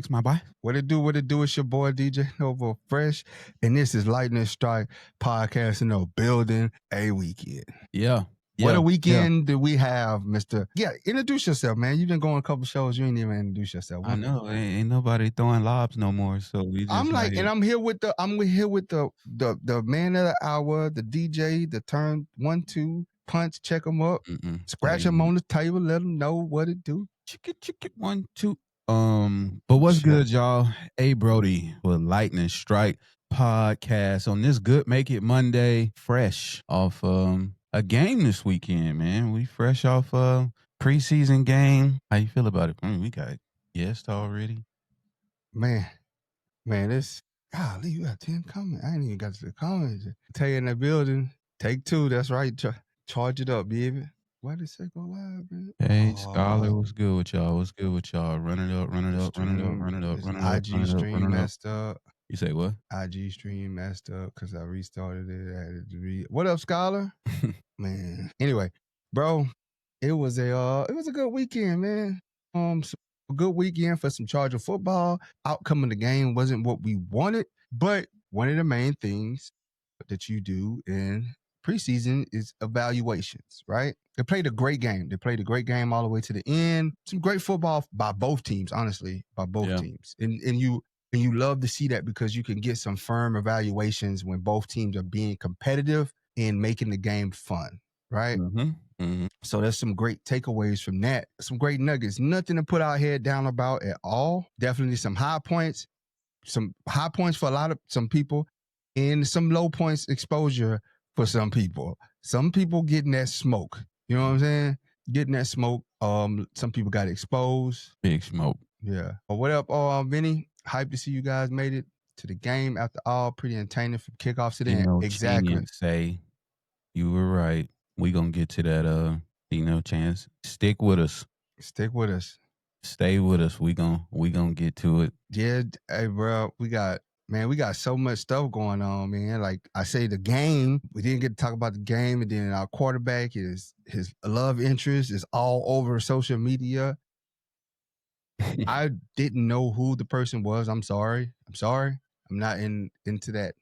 Thanks, my boy. What it do? It's your boy DJ Novo Fresh, and this is Lightning Strike Podcast in the building. A weekend. Yeah. What a weekend do we have, Mr. Yeah, introduce yourself, man. You've been going a couple shows. You ain't even introduce yourself. I know. Ain't nobody throwing lobs no more. So we just I'm like, and I'm here with the man of the hour, the DJ, the turn 1-2 punch. Check him up, scratch him on the table, let him know what it do. Chicken 1 2. But what's good, y'all? Hey, Brodie with Lightning Strike Podcast on this good Make It Monday, fresh off a game this weekend, man. We fresh off preseason game. How you feel about it? We got guests already. Man, this golly, you got 10 comments. I ain't even got to the comments. Tell you in the building, take 2. That's right. Charge it up, baby. Why did it say go live, man? Hey, Scholar, what's good with y'all? Run it up. IG stream messed up. You say what? IG stream messed up because I restarted it. I had to What up, Scholar? Man. Anyway, bro, it was a good weekend, man. A good weekend for some Charger football. Outcome of the game wasn't what we wanted, but one of the main things that you do in preseason is evaluations, right? They played a great game. They played a great game all the way to the end. Some great football by both teams, honestly, by both teams. And you love to see that because you can get some firm evaluations when both teams are being competitive and making the game fun, right? So there's some great takeaways from that. Some great nuggets. Nothing to put our head down about at all. Definitely some high points. Some high points for some people and some low points exposure for some people. Some people getting that smoke. You know what I'm saying? Getting that smoke. Some people got exposed. Big smoke. Yeah. What up, Vinny? Hype to see you guys made it to the game after all. Pretty entertaining from kickoffs to the end. Exactly. Say you were right. We gonna get to that. Chance. Stick with us. Stick with us. Stay with us. We gonna get to it. Yeah. Hey, bro. We got so much stuff going on, man. Like I say, the game, we didn't get to talk about the game, and then our quarterback, his love interest is all over social media. I didn't know who the person was. I'm sorry. I'm not into that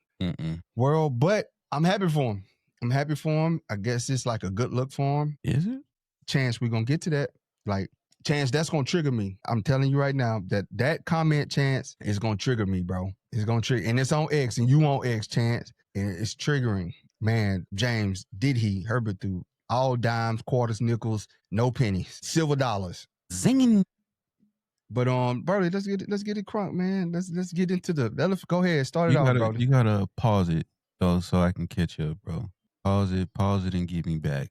world, but I'm happy for him. I guess it's like a good look for him. Is it? Chance, we're going to get to that. Like, Chance, that's going to trigger me. I'm telling you right now that comment, Chance, is going to trigger me, bro. It's going to trigger. And it's on X, and you on X, Chance. And it's triggering. Man, James, Herbert threw all dimes, quarters, nickels, no pennies, silver dollars. Zinging. But Brodie, let's get it crunk, man. Let's get into the go ahead, start it off, Brodie. You gotta pause it though, so I can catch up, bro. Pause it, and give me back.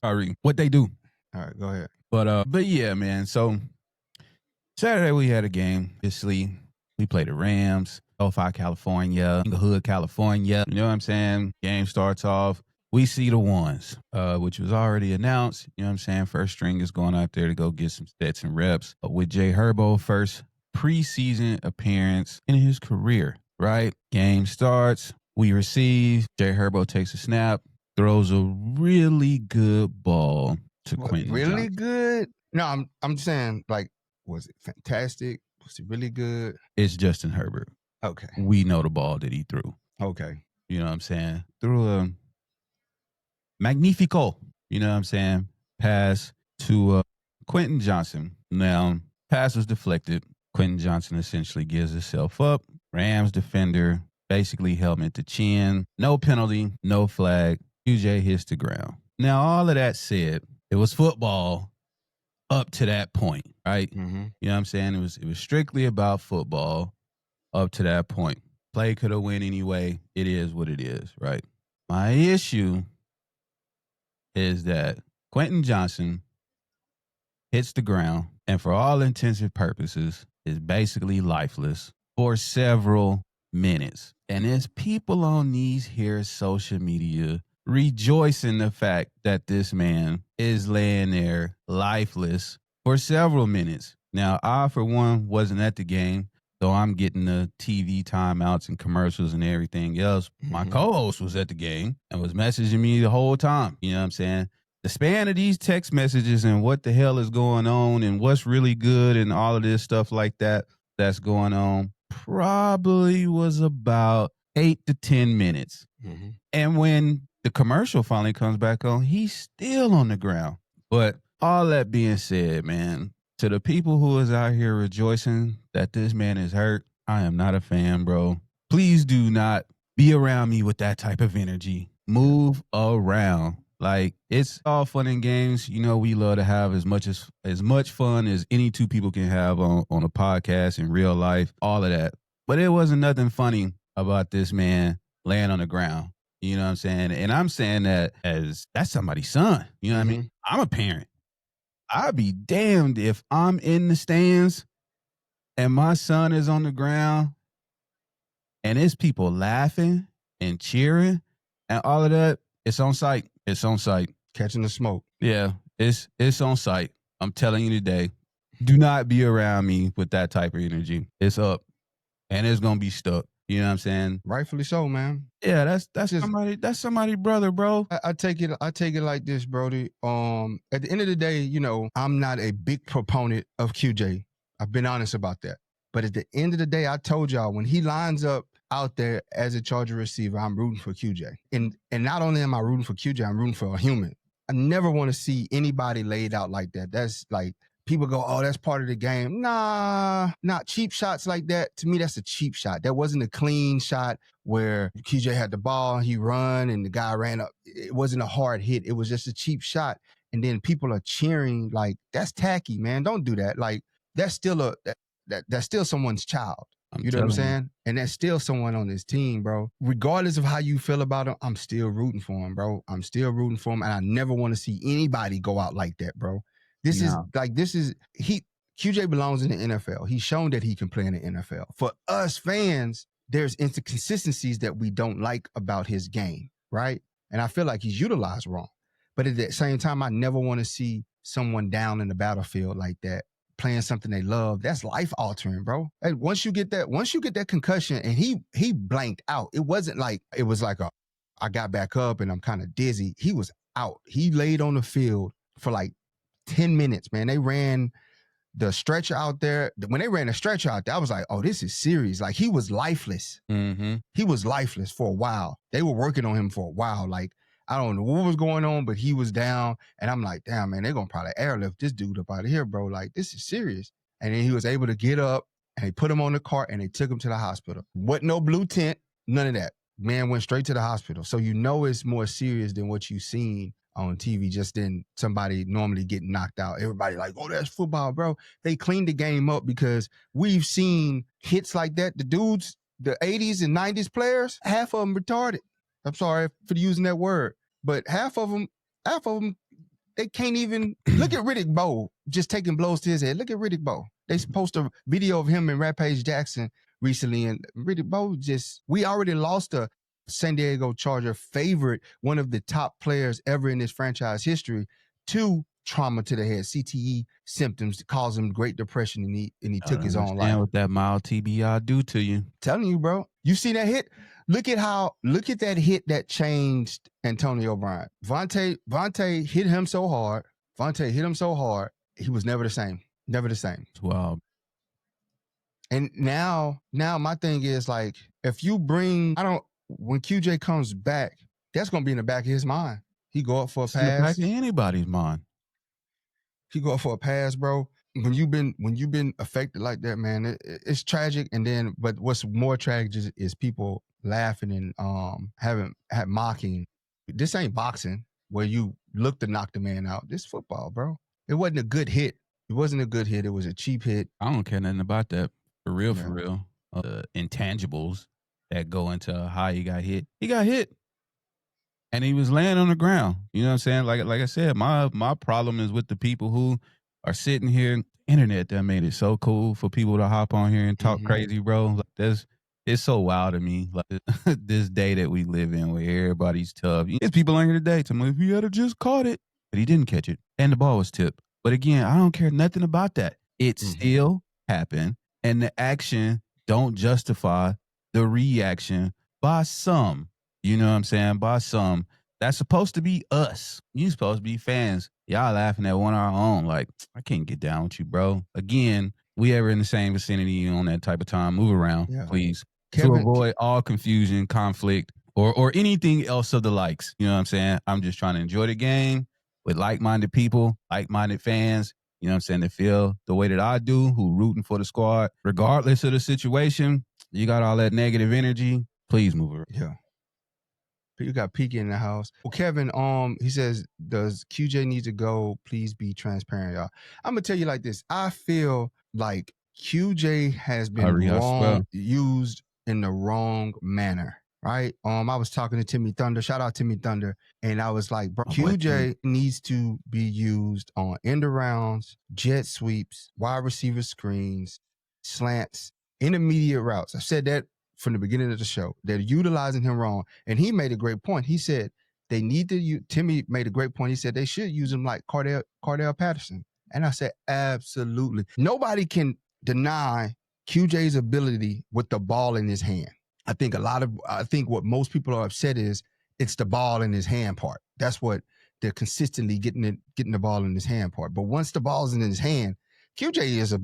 All right, what they do? All right, go ahead. But yeah, man. So Saturday we had a game. Obviously, we played the Rams, Delphi, California, Hood, California. You know what I'm saying? Game starts off. We see the ones, which was already announced. You know what I'm saying? First string is going out there to go get some stats and reps with Jay Herbo, first preseason appearance in his career, right? Game starts. We receive. Jay Herbo takes a snap, throws a really good ball to Quentin Really Johnson. good? No, I'm saying, like, was it fantastic? Was it really good? It's Justin Herbert. Okay. We know the ball that he threw. Okay. You know what I'm saying? Threw a magnifico, you know what I'm saying, pass to Quentin Johnson. Now, pass was deflected. Quentin Johnson essentially gives himself up. Rams defender, basically helmet to chin. No penalty, no flag. QJ hits the ground. Now, all of that said, it was football up to that point, right? Mm-hmm. You know what I'm saying? It was strictly about football up to that point. Play could have went anyway. It is what it is, right? My issue is that Quentin Johnson hits the ground and for all intents and purposes is basically lifeless for several minutes. And there's people on these here social media rejoicing the fact that this man is laying there lifeless for several minutes. Now, I, for one, wasn't at the game, so I'm getting the TV timeouts and commercials and everything else. My co-host was at the game and was messaging me the whole time. You know what I'm saying? The span of these text messages and what the hell is going on and what's really good and all of this stuff like that, that's going on probably was about 8 to 10 minutes. Mm-hmm. And when the commercial finally comes back on, he's still on the ground. But all that being said, man, to the people who is out here rejoicing that this man is hurt, I am not a fan, bro. Please do not be around me with that type of energy. Move around. Like, it's all fun and games. You know, we love to have as much fun as any two people can have on a podcast in real life, all of that. But it wasn't nothing funny about this man laying on the ground. You know what I'm saying? And I'm saying that as that's somebody's son. You know what I mean? I'm a parent. I'd be damned if I'm in the stands and my son is on the ground and it's people laughing and cheering and all of that. It's on site. It's on site. Catching the smoke. Yeah, it's on site. I'm telling you today. Do not be around me with that type of energy. It's up and it's gonna be stuck. You know what I'm saying? Rightfully so, man. Yeah, that's somebody brother, bro. I take it like this, Brodie. At the end of the day, you know, I'm not a big proponent of QJ. I've been honest about that. But at the end of the day, I told y'all when he lines up out there as a Charger receiver, I'm rooting for QJ. And not only am I rooting for QJ, I'm rooting for a human. I never want to see anybody laid out like that. That's like people go, oh, that's part of the game. Nah, not cheap shots like that. To me, that's a cheap shot. That wasn't a clean shot where QJ had the ball, he run, and the guy ran up. It wasn't a hard hit. It was just a cheap shot. And then people are cheering like, that's tacky, man. Don't do that. Like, that's still that's still someone's child. You know what I'm saying? And that's still someone on this team, bro. Regardless of how you feel about him, I'm still rooting for him, bro. I'm still rooting for him, and I never want to see anybody go out like that, bro. QJ belongs in the NFL. He's shown that he can play in the NFL. For us fans, there's inconsistencies that we don't like about his game, right? And I feel like he's utilized wrong. But at the same time, I never want to see someone down in the battlefield like that, playing something they love. That's life altering, bro. Hey, once you get that concussion, and he blanked out. It wasn't like it was like I got back up and I'm kind of dizzy. He was out. He laid on the field for like 10 minutes, man. They ran the stretcher out there. When they ran the stretcher out there, I was like, oh, this is serious. Like, he was lifeless. Mm-hmm. He was lifeless for a while. They were working on him for a while. Like, I don't know what was going on, but he was down. And I'm like, damn, man, they're going to probably airlift this dude up out of here, bro. Like, this is serious. And then he was able to get up, and they put him on the cart, and they took him to the hospital. Wasn't no blue tent, none of that. Man went straight to the hospital. So you know it's more serious than what you've seen on TV, just then somebody normally getting knocked out. Everybody like, oh, that's football, bro. They cleaned the game up because we've seen hits like that. The dudes, the 80s and 90s players, half of them retarded. I'm sorry for using that word, but half of them, they can't even look at Riddick Bowe just taking blows to his head. Look at Riddick Bowe. They post a video of him and Rampage Jackson recently, and Riddick Bowe we already lost a San Diego Charger favorite, one of the top players ever in this franchise history, to trauma to the head, CTE symptoms that caused him Great Depression, and he took his own life. What that mild TBI do to you? Telling you, bro. You see that hit? Look at that hit that changed Antonio Brown. Vontae hit him so hard. He was never the same. Never the same. Wow. And now my thing is, like, if you bring, when QJ comes back, that's going to be in the back of his mind. He go up for a pass. In the back of anybody's mind. He go up for a pass, bro. When you've been affected like that, man, it's tragic. And then, but what's more tragic is people laughing and mocking. This ain't boxing where you look to knock the man out. This football, bro. It wasn't a good hit. It wasn't a good hit. It was a cheap hit. I don't care nothing about that. For real. Intangibles that go into how he got hit. He got hit. And he was laying on the ground. You know what I'm saying? Like I said, my problem is with the people who are sitting here. Internet that made it so cool for people to hop on here and talk crazy, bro. Like, it's so wild to me. Like, this day that we live in where everybody's tough. There's people on here today telling me if he had just caught it, but he didn't catch it. And the ball was tipped. But again, I don't care nothing about that. It still happened. And the action don't justify the reaction by some. You know what I'm saying? By some. That's supposed to be us. You supposed to be fans. Y'all laughing at one of our own. Like, I can't get down with you, bro. Again, we ever in the same vicinity on that type of time, move around, please. To avoid all confusion, conflict, or anything else of the likes. You know what I'm saying? I'm just trying to enjoy the game with like-minded people, like-minded fans, you know what I'm saying, that feel the way that I do, who rooting for the squad, regardless of the situation. You got all that negative energy, please move around. Yeah. You got Peaky in the house. Well, Kevin, he says, does QJ need to go? Please be transparent, y'all. I'm gonna tell you like this. I feel like QJ has been used in the wrong manner. Right? I was talking to Timmy Thunder. Shout out Timmy Thunder. And I was like, bro, QJ needs to be used on end arounds, jet sweeps, wide receiver screens, slants, intermediate routes. I said that from the beginning of the show. They're utilizing him wrong. And he made a great point. He said they need to Timmy made a great point. He said they should use him like Cordell Patterson. And I said, absolutely. Nobody can deny QJ's ability with the ball in his hand. I think what most people are upset is it's the ball in his hand part. That's what they're consistently getting the ball in his hand part. But once the ball's in his hand, QJ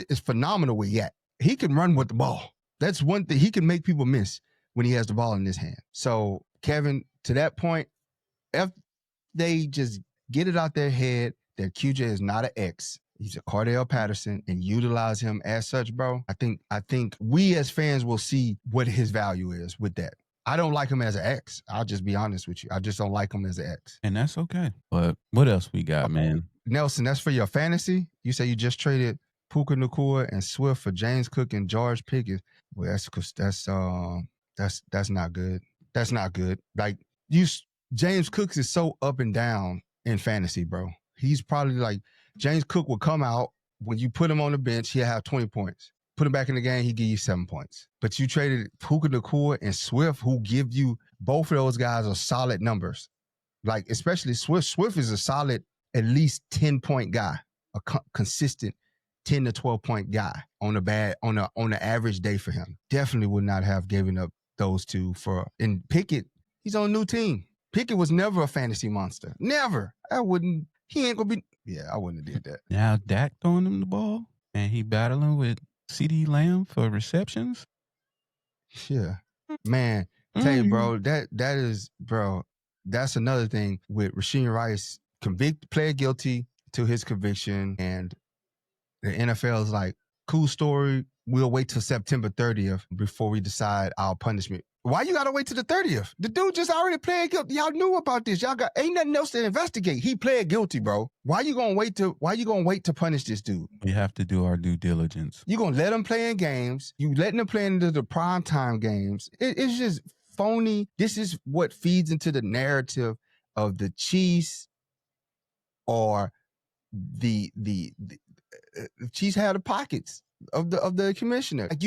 is phenomenal with Yak. He can run with the ball. That's one thing. He can make people miss when he has the ball in his hand. So, Kevin, to that point, if they just get it out their head that QJ is not an X, he's a Cordell Patterson, and utilize him as such, bro, I think we as fans will see what his value is with that. I don't like him as an X. I'll just be honest with you. I just don't like him as an X. And that's okay. But what else we got, man? Nelson, that's for your fantasy? You say you just traded Puka Nacua and Swift for James Cook and George Pickens. Well, that's not good. That's not good. Like James Cook is so up and down in fantasy, bro. He's probably like James Cook will come out when you put him on the bench, he'll have 20 points. Put him back in the game, he give you 7 points. But you traded Puka Nacua and Swift, who give you both of those guys are solid numbers. Like especially Swift. Swift is a solid at least 10-point guy, a consistent 10 to 12-point guy on an average day for him. Definitely would not have given up those two and Pickett, he's on a new team. Pickett was never a fantasy monster. Never. He ain't gonna be. Yeah, I wouldn't have did that. Now Dak throwing him the ball and he battling with CeeDee Lamb for receptions. Yeah. Man, tell you, bro, that is, bro, that's another thing with Rasheed Rice pled guilty to his conviction, and the NFL is like, cool story. We'll wait till September 30th before we decide our punishment. Why you gotta wait till the 30th? The dude just already pled guilty. Y'all knew about this. Ain't nothing else to investigate. He pled guilty, bro. Why you gonna wait to punish this dude? We have to do our due diligence. You gonna let him play in games. You letting him play into the primetime games. It's just phony. This is what feeds into the narrative of the Chiefs or the Chiefs have the pockets of the commissioner. Like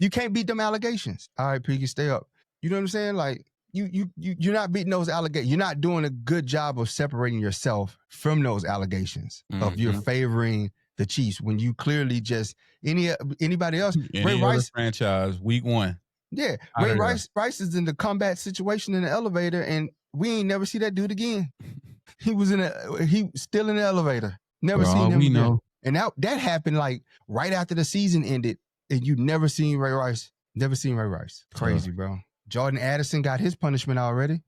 you can't beat them allegations. All right, Piggy, stay up. You know what I'm saying? Like you're not beating those allegations. You're not doing a good job of separating yourself from those allegations of you're favoring the Chiefs when you clearly just anybody else. Ray Rice franchise week 1. Yeah, Ray Rice is in the combat situation in the elevator, and we ain't never see that dude again. He still in the elevator. Never seen him again. And that happened like right after the season ended, and you never seen Ray Rice. Never seen Ray Rice. Crazy, bro. Jordan Addison got his punishment already. You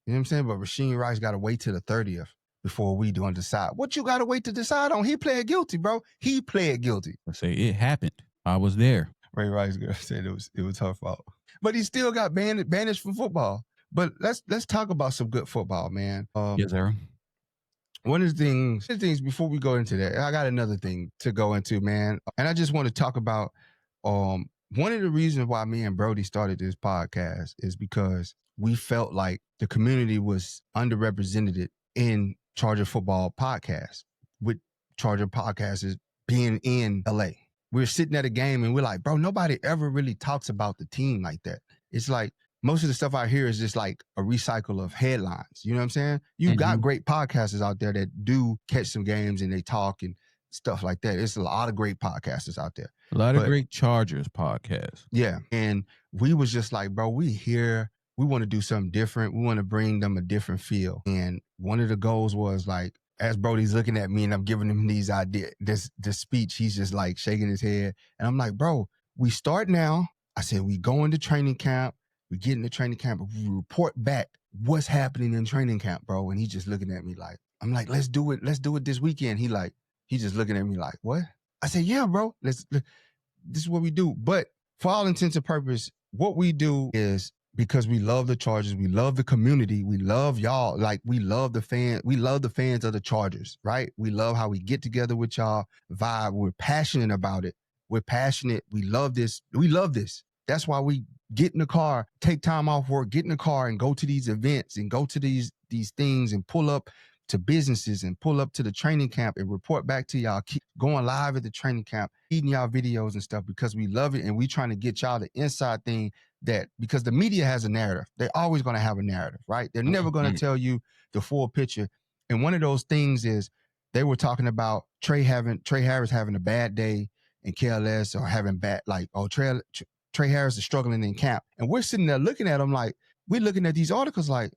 know what I'm saying? But Rasheed Rice got to wait till the 30th before we do decide. What you got to wait to decide on? He pled guilty, bro. He pled guilty. I say it happened. I was there. Ray Rice said it was her fault. But he still got banished from football. But let's talk about some good football, man. Yes, sir. One of the things before we go into that, I got another thing to go into, man. And I just want to talk about one of the reasons why me and Brodie started this podcast is because we felt like the community was underrepresented in Charger football podcasts, with Charger podcasters being in LA. We're sitting at a game and we're like, bro, nobody ever really talks about the team like that. It's like most of the stuff I hear is just like a recycle of headlines. You know what I'm saying? You've got great podcasters out there that do catch some games and they talk and stuff like that. It's a lot of great podcasters out there. A lot of great Chargers podcasts. Yeah. And we was just like, bro, we here. We want to do something different. We want to bring them a different feel. And one of the goals was like, as Brodie's looking at me and I'm giving him these ideas, this speech, he's just like shaking his head. And I'm like, bro, we start now. I said, we go into training camp. We get into training camp. We report back what's happening in training camp, bro. And he's just looking at me like, I'm like, let's do it. Let's do it this weekend. He's just looking at me like, what? I said, yeah, bro. This is what we do. But for all intents and purposes, what we do is, because we love the Chargers, we love the community, we love y'all, like we love the fans of the Chargers, right? We love how we get together with y'all, vibe. We're passionate about it. We're passionate. We love this. That's why we get in the car, take time off work, get in the car and go to these events and go to these things and pull up to businesses and pull up to the training camp and report back to y'all, keep going live at the training camp, feeding y'all videos and stuff, because we love it and we trying to get y'all the inside thing, that because the media has a narrative. They're always going to have a narrative, right? They're never going to tell you the full picture. And one of those things is they were talking about Trey Harris having a bad day in KLS, or having bad, like, oh, Trey Harris is struggling in camp. And we're sitting there looking at them like, we're looking at these articles like,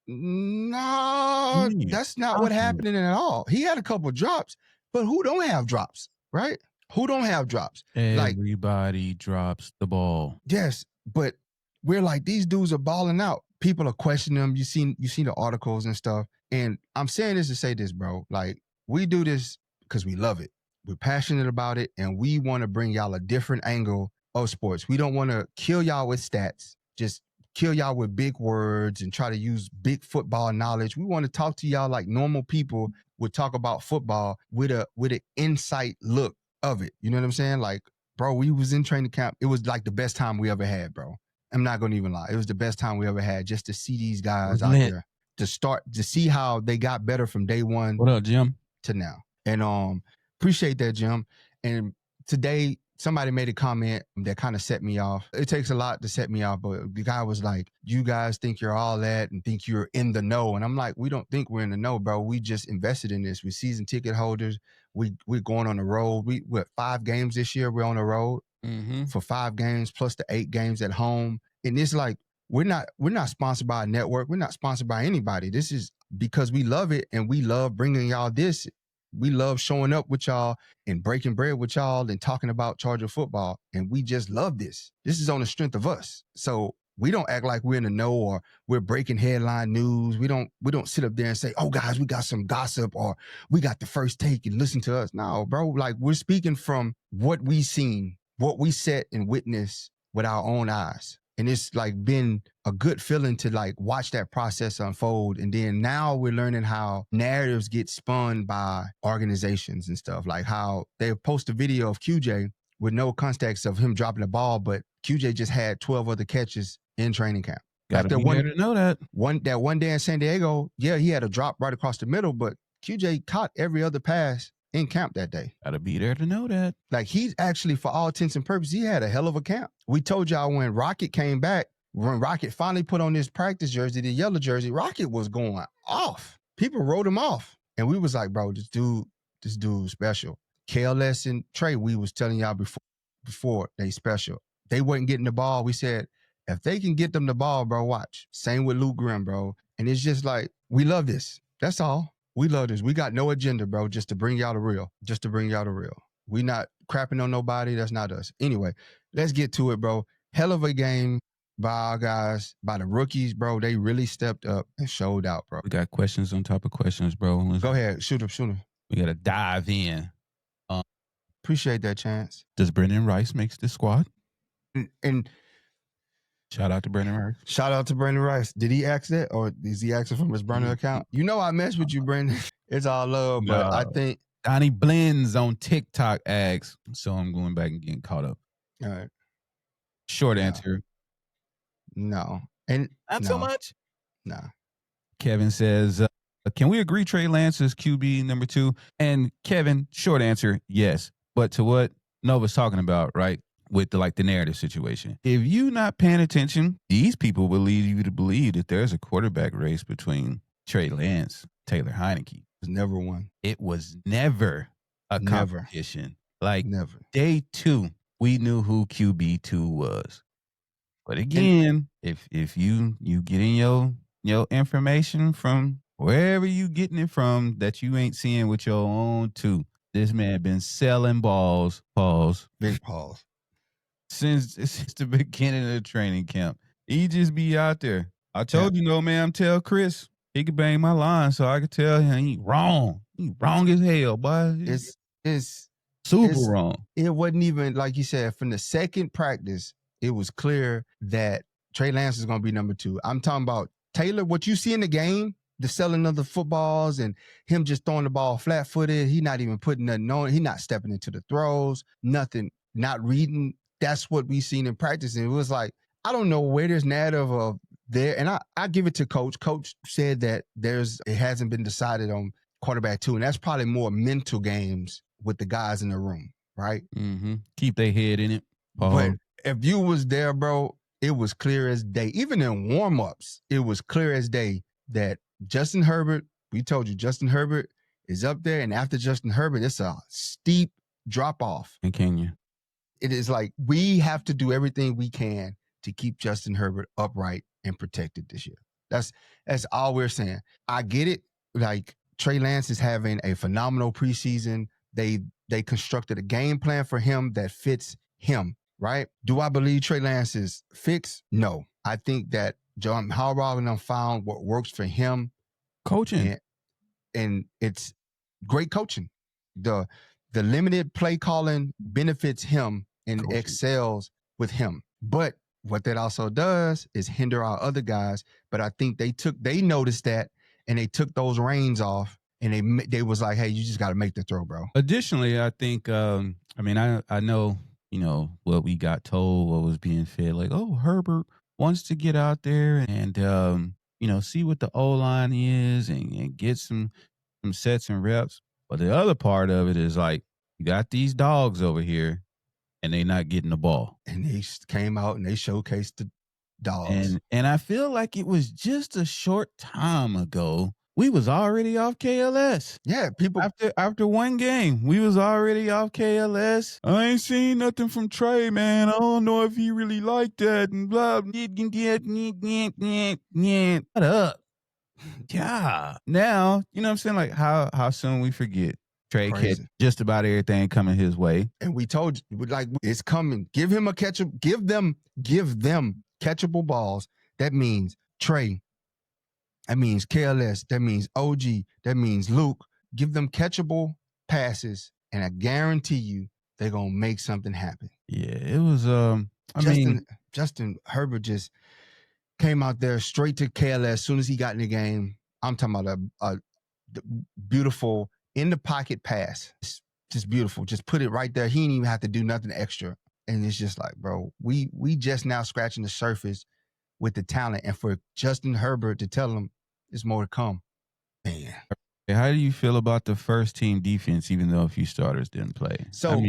no, that's not what happened at all. He had a couple drops, but who don't have drops, right? Who don't have drops? Everybody drops the ball. Yes, but we're like, these dudes are balling out. People are questioning them. You seen the articles and stuff. And I'm saying this to say this, bro. Like, we do this because we love it. We're passionate about it, and we want to bring y'all a different angle of sports. We don't want to kill y'all with stats, just kill y'all with big words and try to use big football knowledge. We want to talk to y'all like normal people would talk about football, with an insight look of it. You know what I'm saying? Like, bro, we was in training camp. It was like the best time we ever had, bro. I'm not going to even lie. It was the best time we ever had, just to see these guys out there, to see how they got better from day one. What up, Jim? To now. And appreciate that, Jim. And today, somebody made a comment that kind of set me off. It takes a lot to set me off, but the guy was like, you guys think you're all that and think you're in the know. And I'm like, we don't think we're in the know, bro. We just invested in this. We're season ticket holders. We're going on the road. We 5 games this year. We're on the road for 5 games plus the 8 games at home. And it's like, we're not sponsored by a network. We're not sponsored by anybody. This is because we love it, and we love bringing y'all this. We love showing up with y'all and breaking bread with y'all and talking about Charger football. And we just love this. This is on the strength of us. So we don't act like we're in the know or we're breaking headline news. We don't sit up there and say, oh, guys, we got some gossip or we got the first take and listen to us. No, bro, like, we're speaking from what we seen, what we sat and witnessed with our own eyes. And it's like been a good feeling to like watch that process unfold. And then now we're learning how narratives get spun by organizations and stuff, like how they post a video of QJ with no context of him dropping the ball, but QJ just had 12 other catches in training camp. Gotta be there to know that. That one day in San Diego, yeah, he had a drop right across the middle, but QJ caught every other pass in camp that day. Gotta be there to know that. Like, he's actually, for all intents and purposes, he had a hell of a camp. We told y'all when Rocket came back, when Rocket finally put on his practice jersey, the yellow jersey, Rocket was going off. People wrote him off. And we was like, bro, this dude is special. KLS and Trey, we was telling y'all before they special. They wasn't getting the ball. We said, if they can get them the ball, bro, watch. Same with Luke Grimm, bro. And it's just like, we love this. That's all. We love this. We got no agenda, bro, just to bring y'all the real. Just to bring y'all the real. We not crapping on nobody. That's not us. Anyway, let's get to it, bro. Hell of a game by our guys, by the rookies, bro. They really stepped up and showed out, bro. We got questions on top of questions, bro. Go ahead. Shoot them. We got to dive in. Appreciate that, Chance. Does Brendan Rice makes the squad? And shout out to Brendan Rice. Shout out to Brendan Rice. Did he ask that, or is he asking from his burner account? You know I mess with you, Brendan. It's all love, but I think Donnie Blends on TikTok asks, so I'm going back and getting caught up. All right. Short answer. No. And not so much? No. Kevin says, can we agree Trey Lance is QB number 2? And Kevin, short answer, yes. But to what Nova's talking about, right? With the narrative situation. If you're not paying attention, these people will lead you to believe that there's a quarterback race between Trey Lance, Taylor Heineke. It was never one. It was never a competition. Never. Day 2, we knew who QB2 was. But again, if you getting your information from Wherever you getting it from that you ain't seeing with your own two. This man been selling balls, pause, Big pause. since the beginning of the training camp. He just be out there. I told you, no, man, tell Chris he could bang my line so I could tell him he wrong. He wrong as hell, boy. It's super wrong. It wasn't even, like you said, from the second practice, it was clear that Trey Lance is going to be number 2. I'm talking about Taylor, what you see in the game, the selling of the footballs and him just throwing the ball flat-footed. He not even putting nothing on. He not stepping into the throws, nothing, not reading. That's what we seen in practice. And it was like, I don't know where there's narrative of there. And I give it to Coach. Coach said that it hasn't been decided on quarterback 2. And that's probably more mental games with the guys in the room, right? Mm-hmm. Keep their head in it. But if you was there, bro, it was clear as day. Even in warm-ups, it was clear as day that Justin Herbert, we told you, Justin Herbert is up there. And after Justin Herbert, it's a steep drop-off. In Kenya. It is like we have to do everything we can to keep Justin Herbert upright and protected this year. That's all we're saying. I get it. Like, Trey Lance is having a phenomenal preseason. They constructed a game plan for him that fits him, right? Do I believe Trey Lance is fixed? No. I think that John Harbaugh and them found what works for him. Coaching. And it's great coaching. The limited play calling benefits him and excels with him. But what that also does is hinder our other guys. But I think they noticed that and they took those reins off and they was like, hey, you just got to make the throw, bro. Additionally, I think, I know, what we got told, what was being fed, like, oh, Herbert wants to get out there and, see what the O-line is and get some sets and reps. But the other part of it is like, you got these dogs over here and they not getting the ball. And they came out and they showcased the dogs. And I feel like it was just a short time ago. We was already off KLS. Yeah, people after one game, we was already off KLS. I ain't seen nothing from Trey, man. I don't know if he really liked that and blah. Shut up. Yeah. Now, you know what I'm saying? Like how soon we forget. Trey catch just about everything coming his way. And we told you, like, it's coming. Give him a catchable, give them catchable balls. That means Trey. That means KLS. That means OG. That means Luke. Give them catchable passes, and I guarantee you they're gonna make something happen. Yeah, it was Justin Herbert just came out there straight to KLS as soon as he got in the game. I'm talking about a beautiful in the pocket pass. It's just beautiful. Just put it right there. He didn't even have to do nothing extra. And it's just like, bro, we just now scratching the surface with the talent. And for Justin Herbert to tell him there's more to come, man. How do you feel about the first team defense, even though a few starters didn't play? So,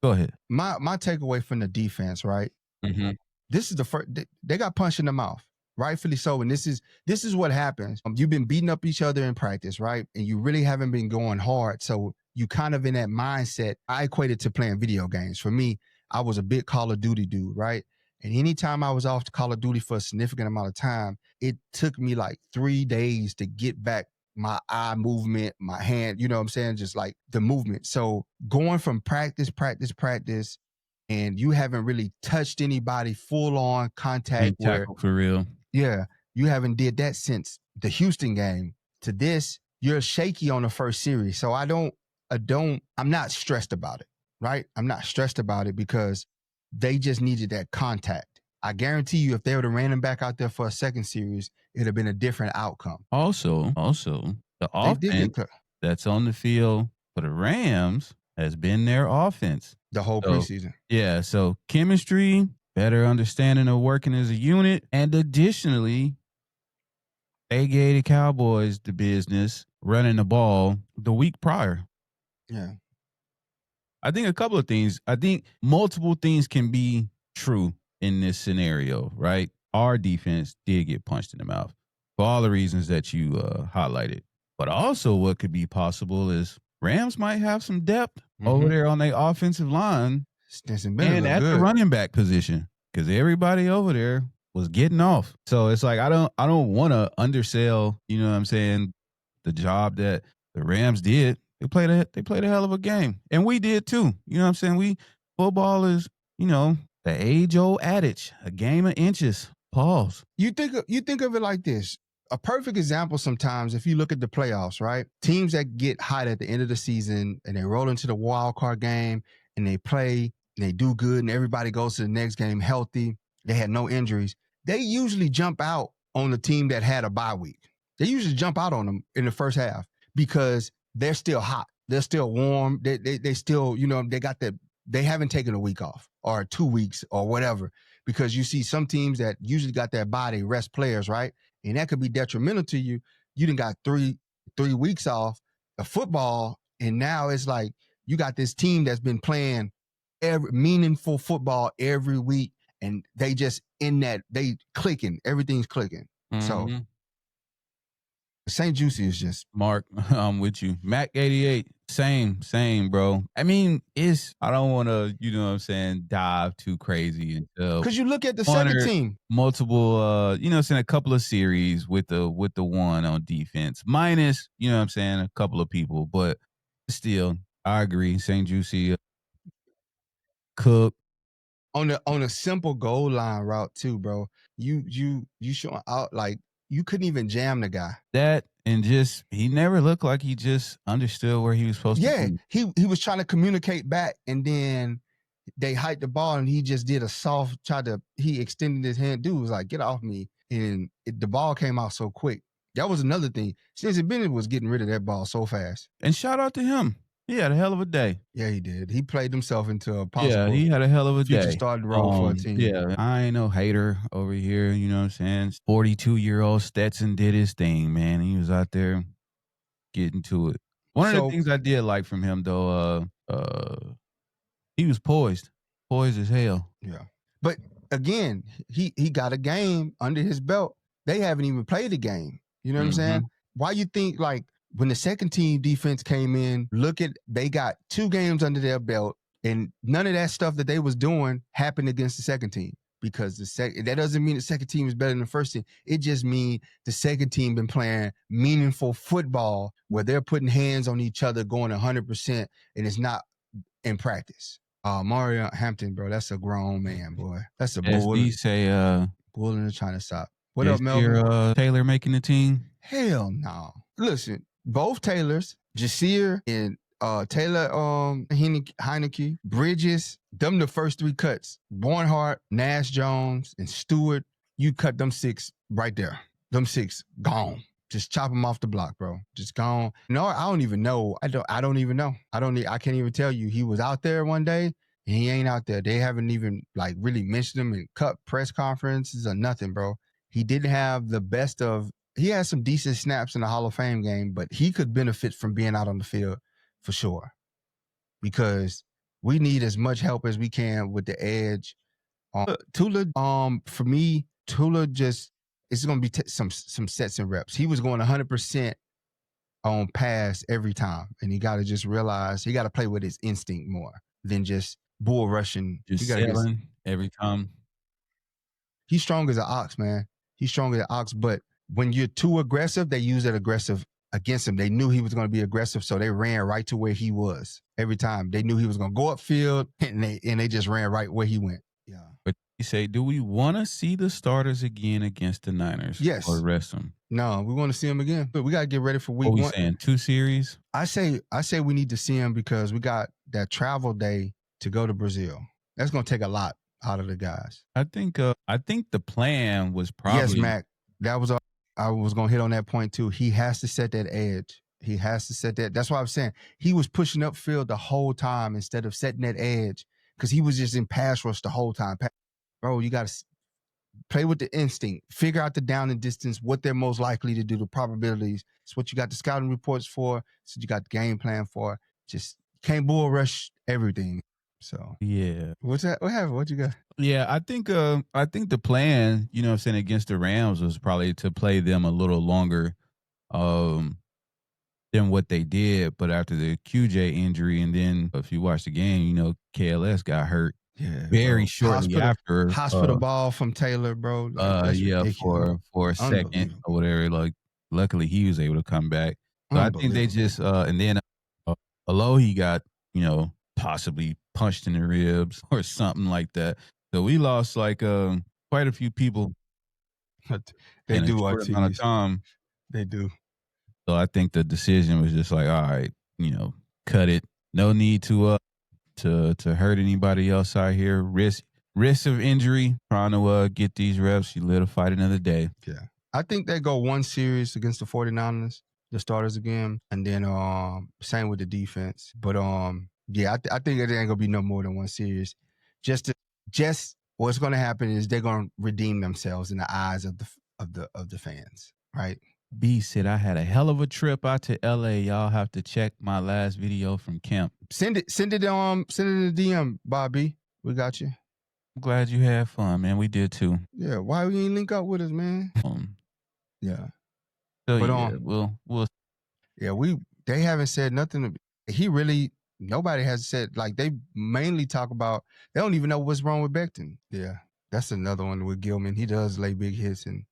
go ahead. My takeaway from the defense, right? Mm-hmm. This is the first. They got punched in the mouth, rightfully so. And this is what happens. You've been beating up each other in practice, right? And you really haven't been going hard. So you kind of in that mindset. I equate it to playing video games. For me, I was a big Call of Duty dude, right? And anytime I was off to Call of Duty for a significant amount of time, it took me like 3 days to get back my eye movement, my hand, you know what I'm saying? Just like the movement. So going from practice, and you haven't really touched anybody full on contact. For real. Yeah. You haven't did that since the Houston game. To this, you're shaky on the first series. So I'm not stressed about it, right? I'm not stressed about it because they just needed that contact. I guarantee you if they would have ran him back out there for a second series, it'd have been a different outcome. Also, the offense that's on the field for the Rams has been their offense the whole preseason. Yeah, so chemistry, better understanding of working as a unit, and additionally, they gave the Cowboys the business running the ball the week prior. Yeah. I think a couple of things. I think multiple things can be true in this scenario, right? Our defense did get punched in the mouth for all the reasons that you highlighted. But also what could be possible is Rams might have some depth over there on their offensive line and at the running back position because everybody over there was getting off. So it's like I don't want to undersell, you know what I'm saying, the job that the Rams did. They played a hell of a game, and we did too. You know what I'm saying? Football is, the age-old adage, a game of inches. Pause. You think of it like this. A perfect example sometimes, if you look at the playoffs, right? Teams that get hot at the end of the season and they roll into the wild card game and they play and they do good and everybody goes to the next game healthy. They had no injuries. They usually jump out on the team that had a bye week. They usually jump out on them in the first half because they're still hot. They're still warm. They still, they haven't taken a week off or 2 weeks or whatever, because you see some teams that usually got their body rest players, right? And that could be detrimental to you. You done got three weeks off of football, and now it's like you got this team that's been playing meaningful football every week, and they just they clicking. Everything's clicking. Mm-hmm. So St. Juicy is just Mark. I'm with you. Mac 88. Same, bro. I mean, I don't want to, you know what I'm saying, dive too crazy until, because you look at the second team, multiple, a couple of series with the one on defense, minus, you know what I'm saying, a couple of people, but still, I agree. St. Juicy, Cook on a simple goal line route too, bro. You showing out like you couldn't even jam the guy. That, and just he never looked like he just understood where he was supposed to be. Yeah, he was trying to communicate back, and then they hiked the ball, and he just did a soft he extended his hand. Dude was like, "Get off me!" And the ball came out so quick. That was another thing. Stinson Bennett was getting rid of that ball so fast. And shout out to him. He had a hell of a day. Yeah, he did. He played himself into a possible. Yeah, he had a hell of a future starting role for a team. Yeah, I ain't no hater over here. You know what I'm saying? 42-year-old Stetson did his thing, man. He was out there getting to it. One of the things I did like from him, though, he was poised as hell. Yeah, but again, he got a game under his belt. They haven't even played a game. You know what I'm saying? Why you think, like, when the second team defense came in, they got 2 games under their belt, and none of that stuff that they was doing happened against the second team, because that doesn't mean the second team is better than the first team. It just means the second team been playing meaningful football where they're putting hands on each other, going 100%, and it's not in practice. Mario Hampton, bro, that's a grown man, boy. That's a bull. SB say, bull in the China shop. What up, Melvin? Taylor making the team? Hell no. Listen, both Taylors, Jasir and Taylor Heineke, Bridges, them the first 3 cuts. Barnhart, Nash Jones, and Stewart, you cut them 6 right there. Them 6 gone. Just chop them off the block, bro. Just gone. No, I don't even know. I don't even know. I can't even tell you. He was out there one day and he ain't out there. They haven't even like really mentioned him in cut press conferences or nothing, bro. He didn't have the best of. He had some decent snaps in the Hall of Fame game, but he could benefit from being out on the field for sure, because we need as much help as we can with the edge. Tula, for me, Tula just, it's going to be some sets and reps. He was going 100% on pass every time, and he got to just realize he got to play with his instinct more than just bull rushing. Just selling every time. He's strong as an ox, man. He's strong as an ox, but when you're too aggressive, they use that aggressive against him. They knew he was going to be aggressive, so they ran right to where he was every time. They knew he was going to go upfield, and they just ran right where he went. Yeah. But you say, do we want to see the starters again against the Niners? Yes. Or rest them? No, we want to see them again. But we got to get ready for week 1. What are we saying, 2 series? I say we need to see them because we got that travel day to go to Brazil. That's going to take a lot out of the guys. I think the plan was probably. Yes, Mac. That was I was going to hit on that point too. He has to set that edge. He has to set that. That's why I'm saying he was pushing upfield the whole time instead of setting that edge, because he was just in pass rush the whole time. Bro, you got to play with the instinct. Figure out the down and distance, what they're most likely to do, the probabilities. It's what you got the scouting reports for. It's what you got the game plan for. Just can't bull rush everything. So yeah. What's that? What happened? What you got? Yeah, I think the plan, you know what I'm saying, against the Rams was probably to play them a little longer than what they did. But after the QJ injury, and then if you watch the game, you know, KLS got hurt very shortly after. Hospital ball from Taylor, bro. Like, for a second or whatever. Like, luckily he was able to come back. So I think they just and then Alohi got, possibly punched in the ribs or something like that. So we lost like quite a few people They in a do, short amount of Ortiz. time. They do. So I think the decision was just like, all right, cut it. No need to hurt anybody else out here. Risk of injury. Trying to get these reps. You live to fight another day. Yeah. I think they go one series against the 49ers, the starters again, and then same with the defense. But yeah, I think it ain't gonna be no more than one series. Just what's gonna happen is they're gonna redeem themselves in the eyes of the fans, right? B said I had a hell of a trip out to LA. Y'all have to check my last video from camp. Send it in the DM, Bobby. We got you. I'm glad you had fun, man. We did too. Yeah, why we ain't link up with us, man? Yeah. So but, yeah, we'll yeah, they haven't said nothing. Nobody has said, like, they mainly talk about, they don't even know what's wrong with Becton. Yeah. That's another one with Gilman. He does lay big hits and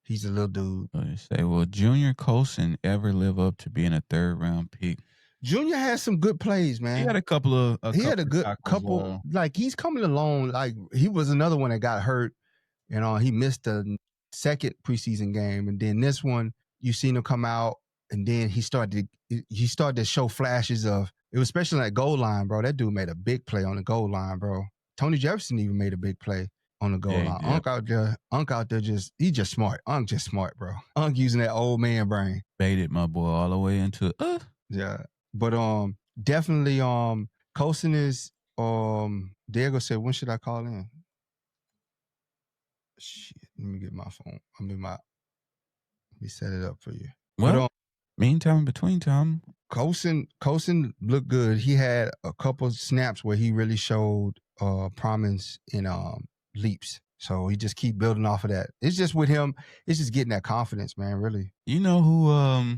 he's a little dude. Say, will Junior Colson ever live up to being a 3rd round pick? Junior has some good plays, man. He had a couple. Like, he's coming along. Like, he was another one that got hurt. He missed the 2nd preseason game. And then this one, you seen him come out, and then he started to show flashes of, it was especially like goal line, bro. That dude made a big play on the goal line, bro. Tony Jefferson even made a big play on the goal line. Unc out there he's just smart. Unc just smart, bro. Unc using that old man brain. Baited my boy all the way into Yeah. But definitely Colson is Diego said, when should I call in? Shit, let me get my phone. Let me set it up for you. Well, meantime, between time, Colson looked good. He had a couple snaps where he really showed promise in leaps. So he just keep building off of that. It's just with him, it's just getting that confidence, man, really. You know who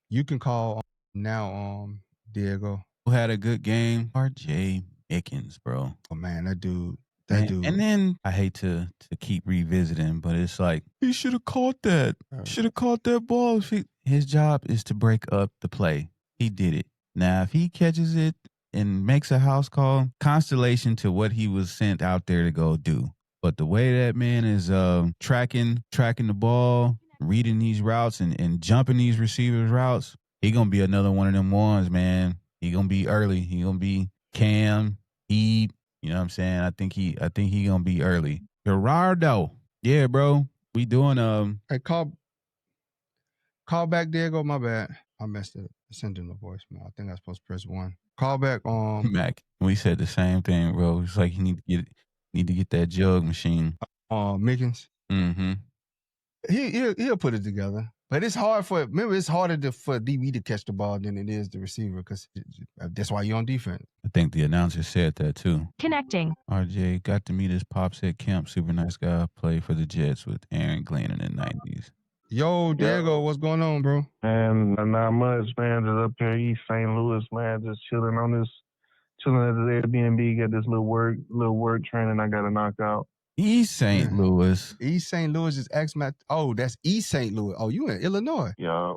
you can call now, Diego. Who had a good game? RJ Mickens, bro. Oh man, that dude. And then I hate to keep revisiting, but it's like, he should have caught that. Should have caught that ball. His job is to break up the play. He did it. Now, if he catches it and makes a house call, constellation to what he was sent out there to go do. But the way that man is tracking the ball, reading these routes and jumping these receivers' routes, he going to be another one of them ones, man. He going to be early. He going to be Cam, Ebe. You know what I'm saying? I think he gonna be early. Gerardo. Yeah, bro. We doing Hey, call back, Diego. My bad. I messed it up. Send him a voicemail. I think I was supposed to press 1. Call back Mac. We said the same thing, bro. It's like you need to get that jug machine. Mickens. Mm-hmm. He'll put it together. But it's hard for DB to catch the ball than it is the receiver, because that's why you're on defense. I think the announcer said that too. Connecting. RJ got to meet his pops at camp. Super nice guy. Played for the Jets with Aaron Glenn in the 90s. Yo, Diego, what's going on, bro? Man, not much, man. Just up here East St. Louis, man. Just chilling at this Airbnb. Got this little work training I got to knock out. East St. Louis. East St. Louis is X-Mac. Oh, that's East St. Louis. Oh, you in Illinois? Yeah.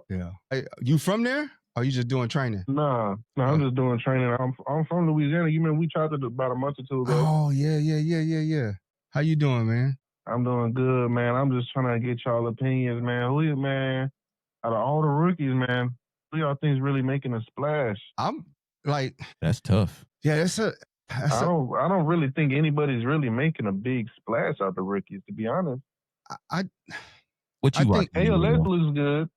Hey, you from there? Or you just doing training? Nah, I'm just doing training. I'm from Louisiana. You remember we tried to about a month or two ago? Oh, yeah. How you doing, man? I'm doing good, man. I'm just trying to get y'all opinions, man. Out of all the rookies, man, who y'all think is really making a splash? I'm like, that's tough. Yeah, I don't really think anybody's really making a big splash out the rookies, to be honest. I think KLS looks good.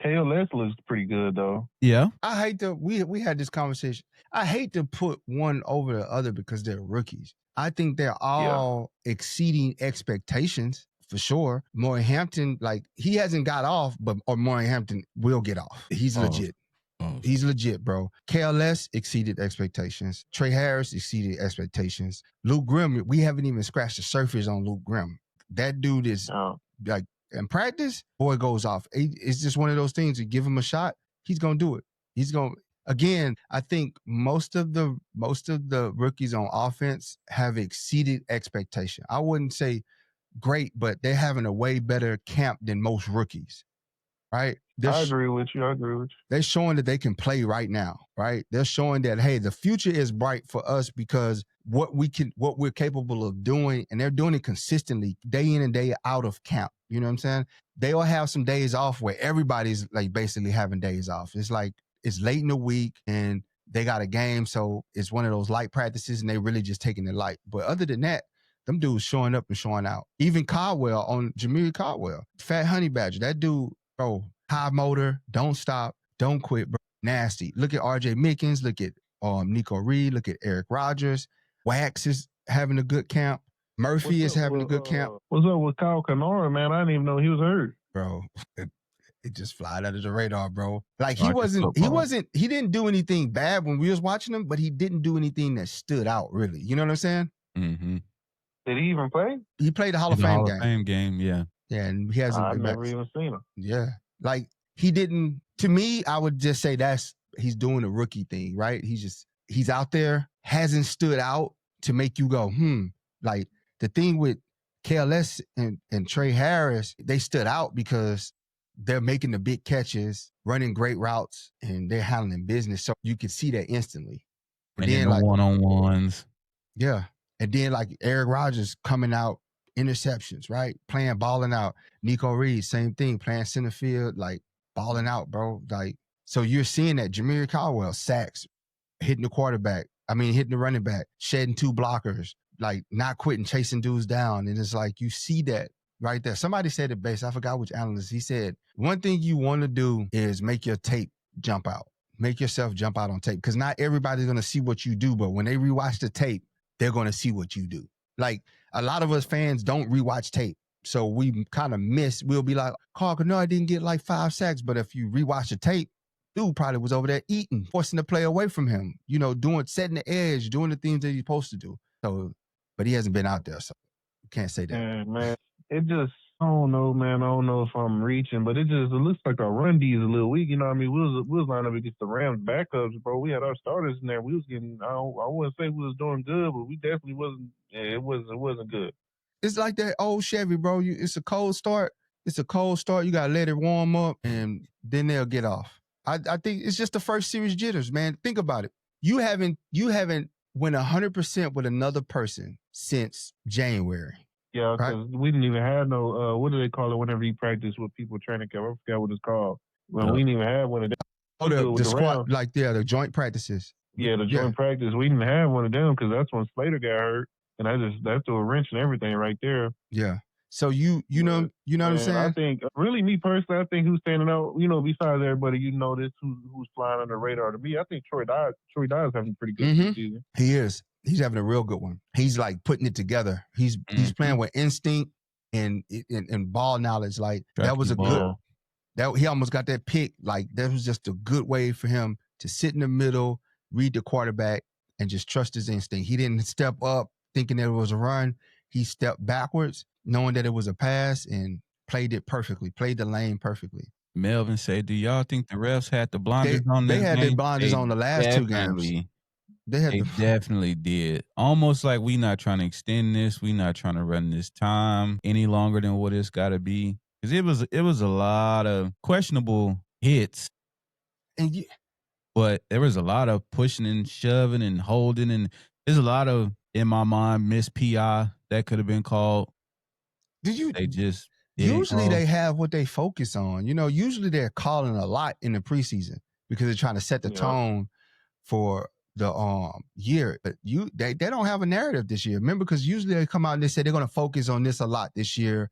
KLS looks pretty good though. Yeah. I hate to we had this conversation. I hate to put one over the other because they're rookies. I think they're all exceeding expectations for sure. Maury Hampton, like, he hasn't got off, or Maury Hampton will get off. He's legit. He's legit, bro. KLS exceeded expectations. Trey Harris exceeded expectations. Luke Grimm, we haven't even scratched the surface on Luke Grimm. That dude is like, in practice, boy goes off. It's just one of those things. You give him a shot, he's gonna do it. He's gonna. Again, I think most of the rookies on offense have exceeded expectation. I wouldn't say great, but they're having a way better camp than most rookies. right? I agree with you. They're showing that they can play right now, right? They're showing that, hey, the future is bright for us because what we're capable of doing, and they're doing it consistently, day in and day out of camp. You know what I'm saying? They will have some days off where everybody's like basically having days off. It's like it's late in the week and they got a game, so it's one of those light practices, and they really just taking it light. But other than that, them dudes showing up and showing out. Even Caldwell on Jameer Caldwell, Fat Honey Badger, that dude, bro, high motor, don't stop, don't quit, bro. Nasty. Look at RJ Mickens, look at Nico Reed, look at Eric Rogers. Wax is having a good camp. Murphy is having a good camp. What's up with Kyle Kanora, man? I didn't even know he was hurt. Bro, it just flied under the radar, bro. Like he didn't do anything bad when we was watching him, but he didn't do anything that stood out really. You know what I'm saying? Mm-hmm. Did he even play? He played the Hall of Fame game. Yeah. Yeah, and he hasn't I've never even seen him. Yeah. Like he didn't, to me, I would just say he's doing a rookie thing, right? He's out there, hasn't stood out to make you go, Like the thing with KLS and Trey Harris, they stood out because they're making the big catches, running great routes, and they're handling business. So you could see that instantly. And then like one-on-ones. Yeah. And then like Eric Rogers coming out, interceptions, right? Balling out. Nico Reed, same thing, playing center field, like balling out, bro. Like, so you're seeing that Jameer Caldwell, sacks, hitting the running back, shedding 2 blockers, like not quitting, chasing dudes down. And it's like, you see that right there. Somebody said it best. I forgot which analyst. He said, one thing you want to do is make your tape jump out. Make yourself jump out on tape. Because not everybody's going to see what you do, but when they rewatch the tape, they're going to see what you do. Like, a lot of us fans don't rewatch tape. So we kind of miss. We'll be like, Carl Kennard didn't get like 5 sacks. But if you rewatch the tape, dude probably was over there eating, forcing the play away from him, setting the edge, doing the things that he's supposed to do. So, but he hasn't been out there. So you can't say that. Yeah, man. It just, I don't know, man. I don't know if I'm reaching, but it looks like our run D is a little weak. You know what I mean? We was lining up against the Rams backups, bro. We had our starters in there. We was getting, I wouldn't say we was doing good, but we definitely wasn't, it wasn't good. It's like that old Chevy, bro. It's a cold start. You got to let it warm up, and then they'll get off. I think it's just the first series jitters, man. Think about it. You haven't went 100% with another person since January. Yeah, because we didn't even have no, what do they call it whenever you practice with people training camp? I forgot what it's called. Well, we didn't even have one of them. Oh, the squad, like, the joint practices. Yeah, the joint practice. We didn't have one of them because that's when Slater got hurt. And that threw a wrench and everything right there. Yeah. So you know what I'm saying? I think, really, me personally, I think who's standing out, besides everybody, who's flying under the radar to me, I think Troy Dye is having a pretty good season. He is. He's having a real good one. He's like putting it together. He's playing with instinct and ball knowledge. Like that was a good. That he almost got that pick. Like that was just a good way for him to sit in the middle, read the quarterback, and just trust his instinct. He didn't step up thinking that it was a run. He stepped backwards, knowing that it was a pass, and played it perfectly. Played the lane perfectly. Melvin said, "Do y'all think the refs had the blinders on?" They had the blinders on the last 2 games. They definitely did. Almost like we not trying to extend this. We not trying to run this time any longer than what it's got to be. Because it was a lot of questionable hits. But there was a lot of pushing and shoving and holding. And there's a lot of, in my mind, missed PI that could have been called. Usually they have what they focus on. Usually they're calling a lot in the preseason because they're trying to set the tone for the year. But they don't have a narrative this year. Remember, because usually they come out and they say they're going to focus on this a lot this year.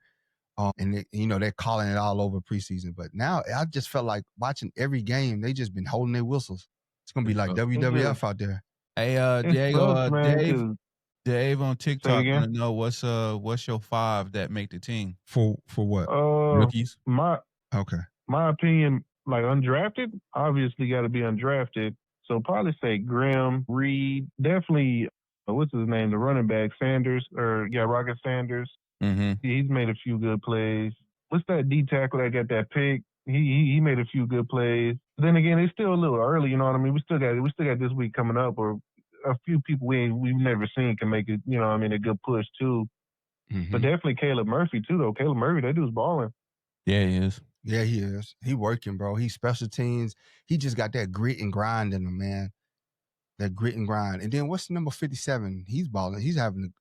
And they're calling it all over preseason. But now I just felt like watching every game, they just been holding their whistles. It's going to be like WWF out there. Hey, Diego, Dave on TikTok want to know what's your 5 that make the team? For what? Rookies? My opinion, like undrafted, obviously got to be undrafted. So probably say Graham, Reed, definitely, what's his name, the running back, Rocket Sanders. Mm-hmm. He's made a few good plays. What's that D tackle that got that pick? He made a few good plays. Then again, it's still a little early, you know what I mean? We still got this week coming up, or a few people we've never seen can make it, a good push too. Mm-hmm. But definitely Caleb Murphy too, though. Caleb Murphy, that dude's balling. Yeah, he is. Yeah, he is. He working, bro. He special teams. He just got that grit and grind in him, man. That grit and grind. And then what's number 57? He's balling. He's having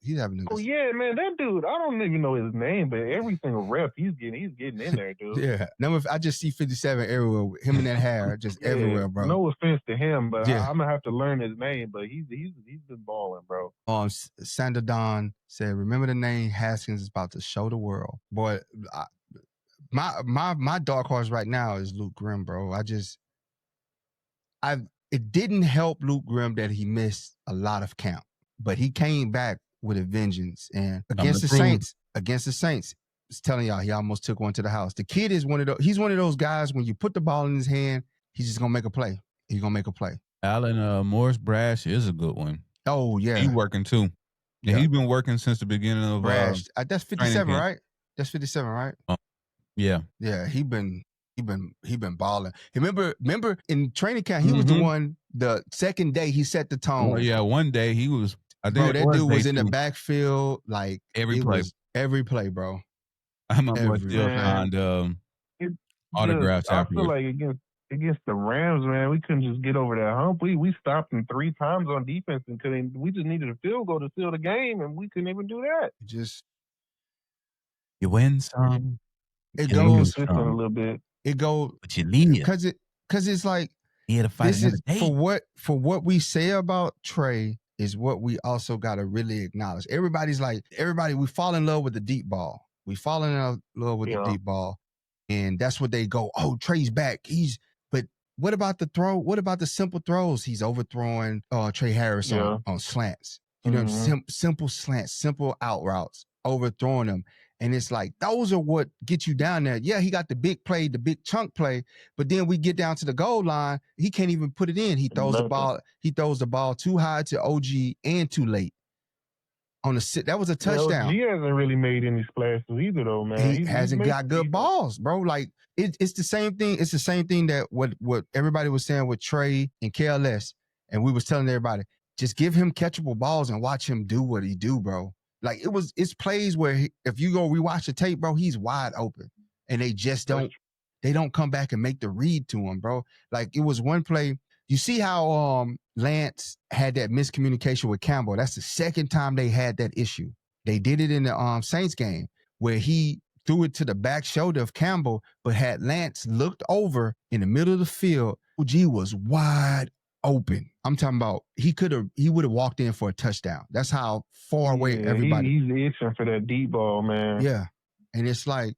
Oh yeah, man, that dude. I don't even know his name, but every single rep he's getting in there, dude. Yeah. I just see 57 everywhere with him and that hair, just everywhere, bro. No offense to him, but Yeah. I'm gonna have to learn his name. But he's been balling, bro. Sandra Don said, "Remember the name Haskins is about to show the world." Boy, my dark horse right now is Luke Grimm, bro. It didn't help Luke Grimm that he missed a lot of camp, but he came back with a vengeance. And against the Saints, it's telling y'all he almost took one to the house. The kid is he's one of those guys, when you put the ball in his hand, he's just gonna make a play. He's gonna make a play. Alan Morris Brash is a good one. Oh yeah, he's working too. Yeah, he's been working since the beginning of Brash. That's 57, right? That's 57, right? Yeah. He been balling. Remember in training camp, he was the one. The second day he set the tone. Oh yeah, one day he was. I think bro, that dude was in the backfield like every play, bro. My boy still signed autographs. I feel like against the Rams, man, we couldn't just get over that hump. We stopped them 3 times on defense and couldn't. We just needed a field goal to seal the game, and we couldn't even do that. You win some. It goes a little bit. It goes, but you leave because it's like he had to fight this is for what we say about Trey is what we also got to really acknowledge. Everybody, we fall in love with the deep ball. We fall in love with the deep ball, and that's what they go. Oh, Trey's back. But what about the throw? What about the simple throws? He's overthrowing Trey Harris on slants. You know, simple slants, simple out routes, overthrowing them. And it's like, those are what get you down there. Yeah, he got the big play, the big chunk play, but then we get down to the goal line, he can't even put it in. He throws the ball too high to OG and too late. That was a touchdown. He hasn't really made any splashes either, though, man. He hasn't got good balls, bro. Like it's the same thing. It's the same thing that what everybody was saying with Trey and KLS, and we was telling everybody, just give him catchable balls and watch him do what he do, bro. Like it's plays where if you go rewatch the tape, bro, he's wide open, and they just don't come back and make the read to him, bro. Like it was one play. You see how Lance had that miscommunication with Campbell. That's the second time they had that issue. They did it in the Saints game where he threw it to the back shoulder of Campbell, but had Lance looked over in the middle of the field, OG was wide open. I'm talking about he would have walked in for a touchdown. That's how far away everybody. He's itching for that deep ball, man. Yeah. And it's like,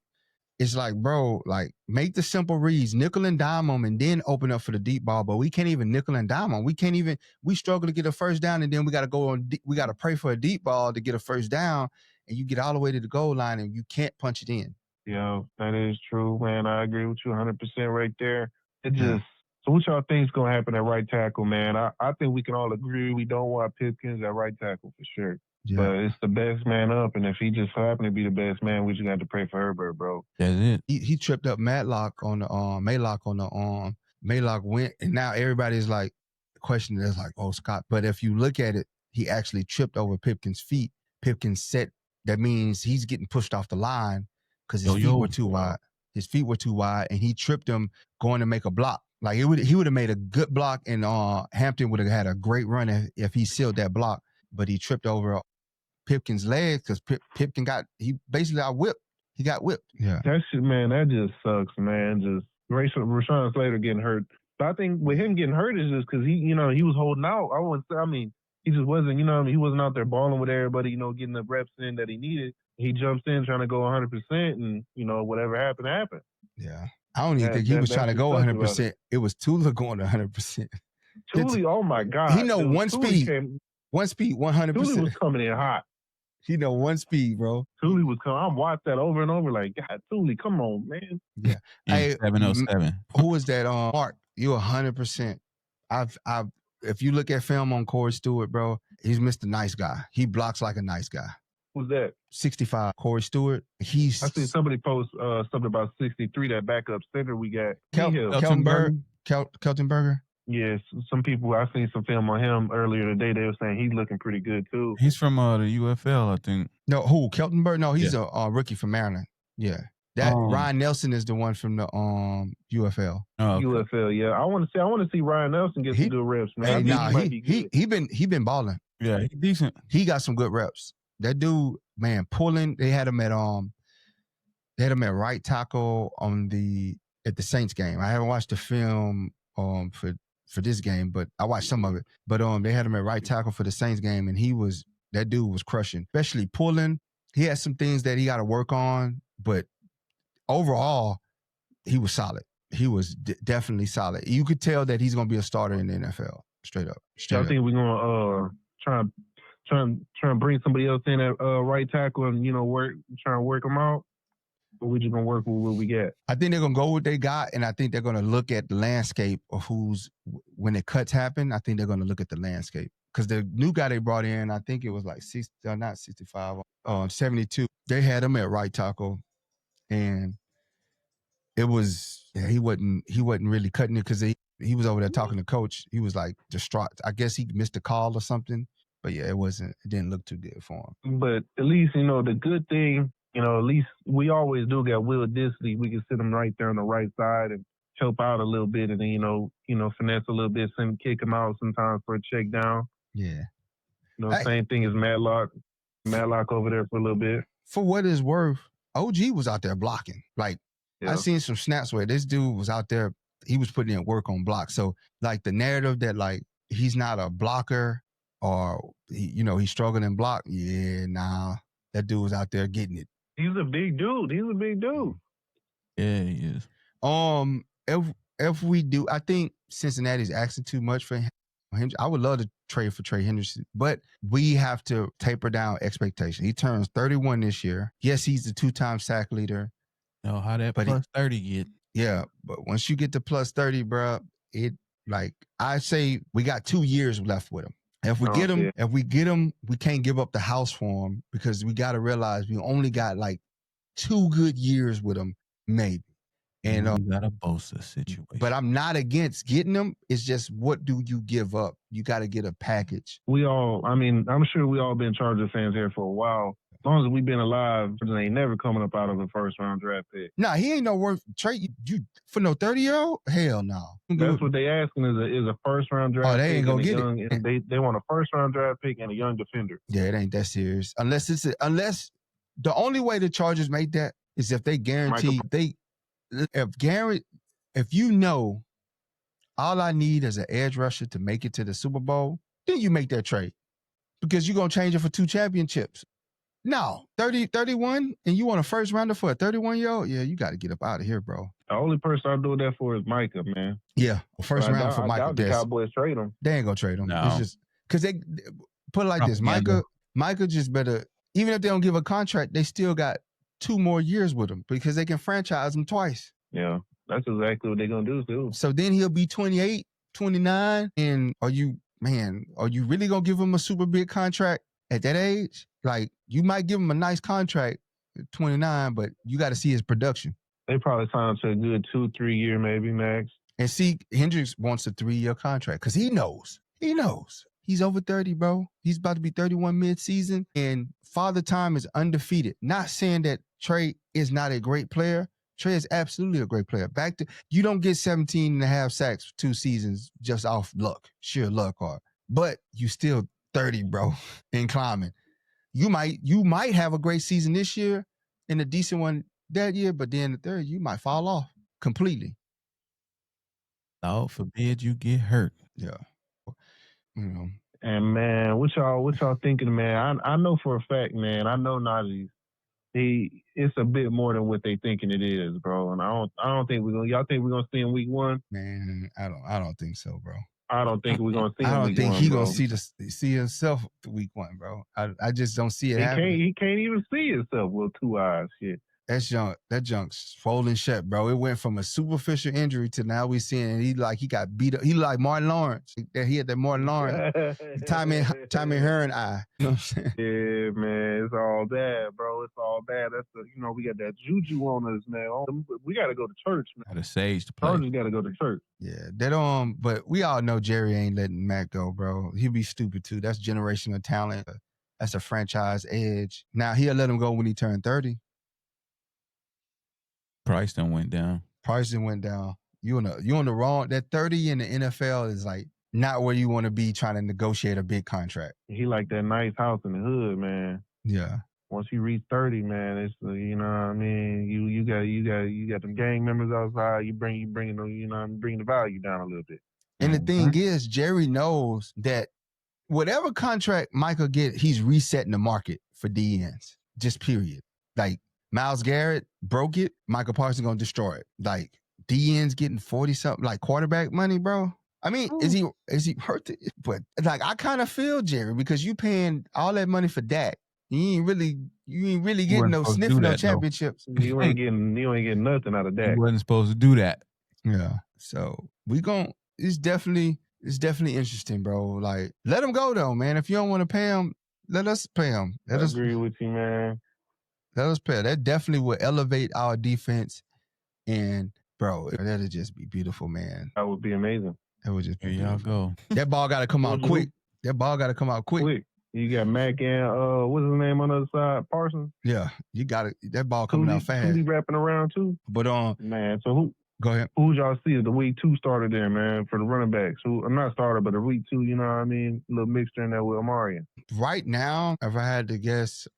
bro, like make the simple reads, nickel and dime them, and then open up for the deep ball. But we can't even nickel and dime them. We struggle to get a first down, and then we got to go on. We got to pray for a deep ball to get a first down, and you get all the way to the goal line, and you can't punch it in. Yeah, that is true, man. I agree with you 100% right there. So what y'all think is going to happen at right tackle, man? I think we can all agree we don't want Pipkins at right tackle for sure. Yeah. But it's the best man up, and if he just happened to be the best man, we just got to pray for Herbert, bro. That's it. He tripped up Matlock on the Maylock on the arm. Maylock went, and now everybody's like questioning this, like, oh, Scott. But if you look at it, he actually tripped over Pipkins' feet. Pipkins set. That means he's getting pushed off the line because his feet were too wide. His feet were too wide, and he tripped him going to make a block. Like he would have made a good block, and Hampton would have had a great run if he sealed that block. But he tripped over Pipkins' legs because Pipkin basically got whipped. He got whipped. Yeah. That shit, man, that just sucks, man. Just Rashawn Slater getting hurt. But I think with him getting hurt is just because he was holding out. He just wasn't, he wasn't out there balling with everybody, getting the reps in that he needed. He jumps in trying to go 100%, and whatever happened. Yeah. I don't even think he was trying to go 100%. It was Tula going 100%. Tula, oh my God. He know one speed. 100%. Tula was coming in hot. He know one speed, bro. Tuli was coming. I watched that over and over like, God, Tuli, come on, man. Yeah. Hey, 707. Who was that? Mark, you 100%. If you look at film on Corey Stewart, bro, he's Mr. Nice Guy. He blocks like a nice guy. Who's that? 65, Corey Stewart. I seen somebody post something about 63, that backup center we got. Keltenberger. Yes, some people, I seen some film on him earlier today. They were saying he's looking pretty good too. He's from the UFL, I think. No, who? Keltenberg? No, he's a rookie from Maryland. Yeah. That Ryan Nelson is the one from the UFL. Oh, okay. UFL, yeah. I want to see Ryan Nelson get some good reps, man. Hey, I think he might be good. he been balling. Yeah, he's decent. He got some good reps. That dude, man, pulling. They had him at right tackle at the Saints game. I haven't watched the film for this game, but I watched some of it. But they had him at right tackle for the Saints game, and that dude was crushing, especially pulling. He had some things that he got to work on, but overall, he was solid. He was definitely solid. You could tell that he's going to be a starter in the NFL, straight up. I think we're going to try and bring somebody else in at right tackle and, try and work them out. But we're just going to work with what we got. I think they're going to go with what they got, and I think they're going to look at the landscape of when the cuts happen, I think they're going to look at the landscape. Because the new guy they brought in, I think it was like 72. They had him at right tackle, and it was he wasn't really cutting it because he was over there talking to coach. He was like distraught. I guess he missed a call or something. But yeah, it didn't look too good for him. But at least, the good thing, at least we always do got Will Disley. We can sit him right there on the right side and help out a little bit and then, finesse a little bit, kick him out sometimes for a check down. Yeah. Same thing as Matlock. Matlock over there for a little bit. For what it's worth, OG was out there blocking. Like, yeah. I seen some snaps where this dude was out there, he was putting in work on blocks. So, like, the narrative that, like, he's not a blocker or, he's struggling in block, that dude was out there getting it. He's a big dude. Yeah, he is. If we do, I think Cincinnati's asking too much for him. I would love to trade for Trey Henderson, but we have to taper down expectation. He turns 31 this year. Yes, he's the 2-time sack leader. No, how that plus 30 get? Yeah, but once you get to plus 30, bro, I say we got 2 years left with him. If we get him, we can't give up the house for him because we got to realize we only got like 2 good years with him, maybe. And you got a Bosa situation. But I'm not against getting them. It's just, what do you give up? You got to get a package. I'm sure we all been Charger fans here for a while. As long as we've been alive, they ain't never coming up out of a first-round draft pick. Nah, he ain't no worth trade you for no 30-year-old. Hell no. That's what they asking is a first-round draft. Oh, they ain't pick gonna get it. They want a first-round draft pick and a young defender. Yeah, it ain't that serious. Unless the only way the Chargers make that is if they guarantee if you know all I need is an edge rusher to make it to the Super Bowl, then you make that trade because you're going to change it for 2 championships. No, 31, and you want a first rounder for a 31-year-old? Yeah, you got to get up out of here, bro. The only person I'm doing that for is Micah, man. Yeah, first round for Micah. I doubt the Cowboys trade him. They ain't going to trade him. No. It's just because they put it like this. Micah just better, even if they don't give a contract, they still got 2 more years with him because they can franchise him twice. Yeah, that's exactly what they're going to do, too. So then he'll be 28, 29, and are you really going to give him a super big contract at that age? Like, you might give him a nice contract at 29, but you got to see his production. They probably sign him to a good 2-3 year, maybe, max. And see, Hendricks wants a 3-year contract because he knows. He's over 30, bro. He's about to be 31 mid-season, and Father Time is undefeated. Not saying that Trey is not a great player. Trey is absolutely a great player. You don't get 17.5 sacks for 2 seasons just off luck, sheer luck, but you still 30, bro, and climbing. You might have a great season this year and a decent one that year, but then the third, you might fall off completely. God forbid you get hurt. Yeah. And man, what y'all thinking, man? I know for a fact, man. I know Najee. It's a bit more than what they thinking it is, bro. And I don't think y'all think we're gonna see him week 1? Man, I don't think so, bro. I don't think we're gonna see him. I don't week think 1, he bro. gonna see himself week 1, bro. I just don't see it happening. He can't even see himself with 2 eyes. Shit. That junk's swollen shut, bro. It went from a superficial injury to now we seeing he got beat up. He like Martin Lawrence. He had that Martin Lawrence Tommy Hearn eye. You know what I'm saying? Yeah, man, it's all bad, bro. It's all bad. That's we got that juju on us, man. We got to go to church, man. Got a sage to play. Chargers got to go to church. Yeah, but we all know Jerry ain't letting Mac go, bro. He'll be stupid too. That's generational talent. That's a franchise edge. Now he'll let him go when he turned 30. price done went down. Price went down. You on the wrong. That 30 in the NFL is like not where you want to be trying to negotiate a big contract. He like that nice house in the hood, man. Yeah. Once you reach 30, man, it's you know what I mean. You got them gang members outside. You bringing them, you know, bringing the value down a little bit. And the thing is, Jerry knows that whatever contract Michael get, he's resetting the market for DNs. Just period. Like Myles Garrett broke it, Michael Parsons gonna destroy it. Like DNs getting 40-something, like quarterback money, bro. I mean, is he hurt? But like, I kind of feel Jerry because you paying all that money for Dak. You ain't really getting no sniffing no championships. You ain't getting nothing out of Dak. You wasn't supposed to do that. Yeah. So it's definitely interesting, bro. Like, let him go though, man. If you don't want to pay him, let us pay him. I agree with you, man. Let us pay. That definitely will elevate our defense. And bro, that'd just be beautiful, man. That would be amazing. That would just be Here y'all beautiful. go. That ball got to come out quick. That ball got to come out quick. You got Mac and what's his name on the other side? Parsons. Yeah, you got it. That ball coming out fast. Cooley wrapping around too. But man. So who? Go ahead. Who y'all see as the week 2 starter there, man, for the running backs? Who? I'm not starter, but the week 2. You know what I mean? A little mixture in there with Amari. Right now, if I had to guess,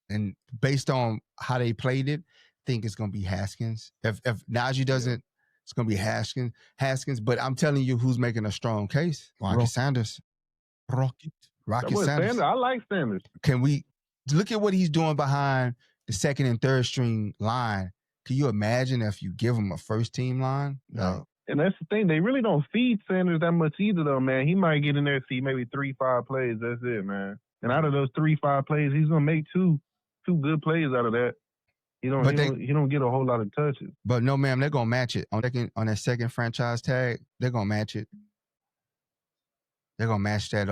and based on how they played it, I think it's gonna be Haskins. If Najee doesn't, it's gonna be Haskins. But I'm telling you, who's making a strong case? Rocket Sanders. Rocket Sanders. I like Sanders. Can we look at what he's doing behind the second and third string line? Can you imagine if you give him a first team line? No. And that's the thing. They really don't feed Sanders that much either, though, man. He might get in there and see maybe 3-5 plays. That's it, man. And out of those 3-5 plays, he's gonna make two good plays out of that. He don't get a whole lot of touches. But no, ma'am, they're gonna match it on that second franchise tag. They're gonna match it. They're gonna match that.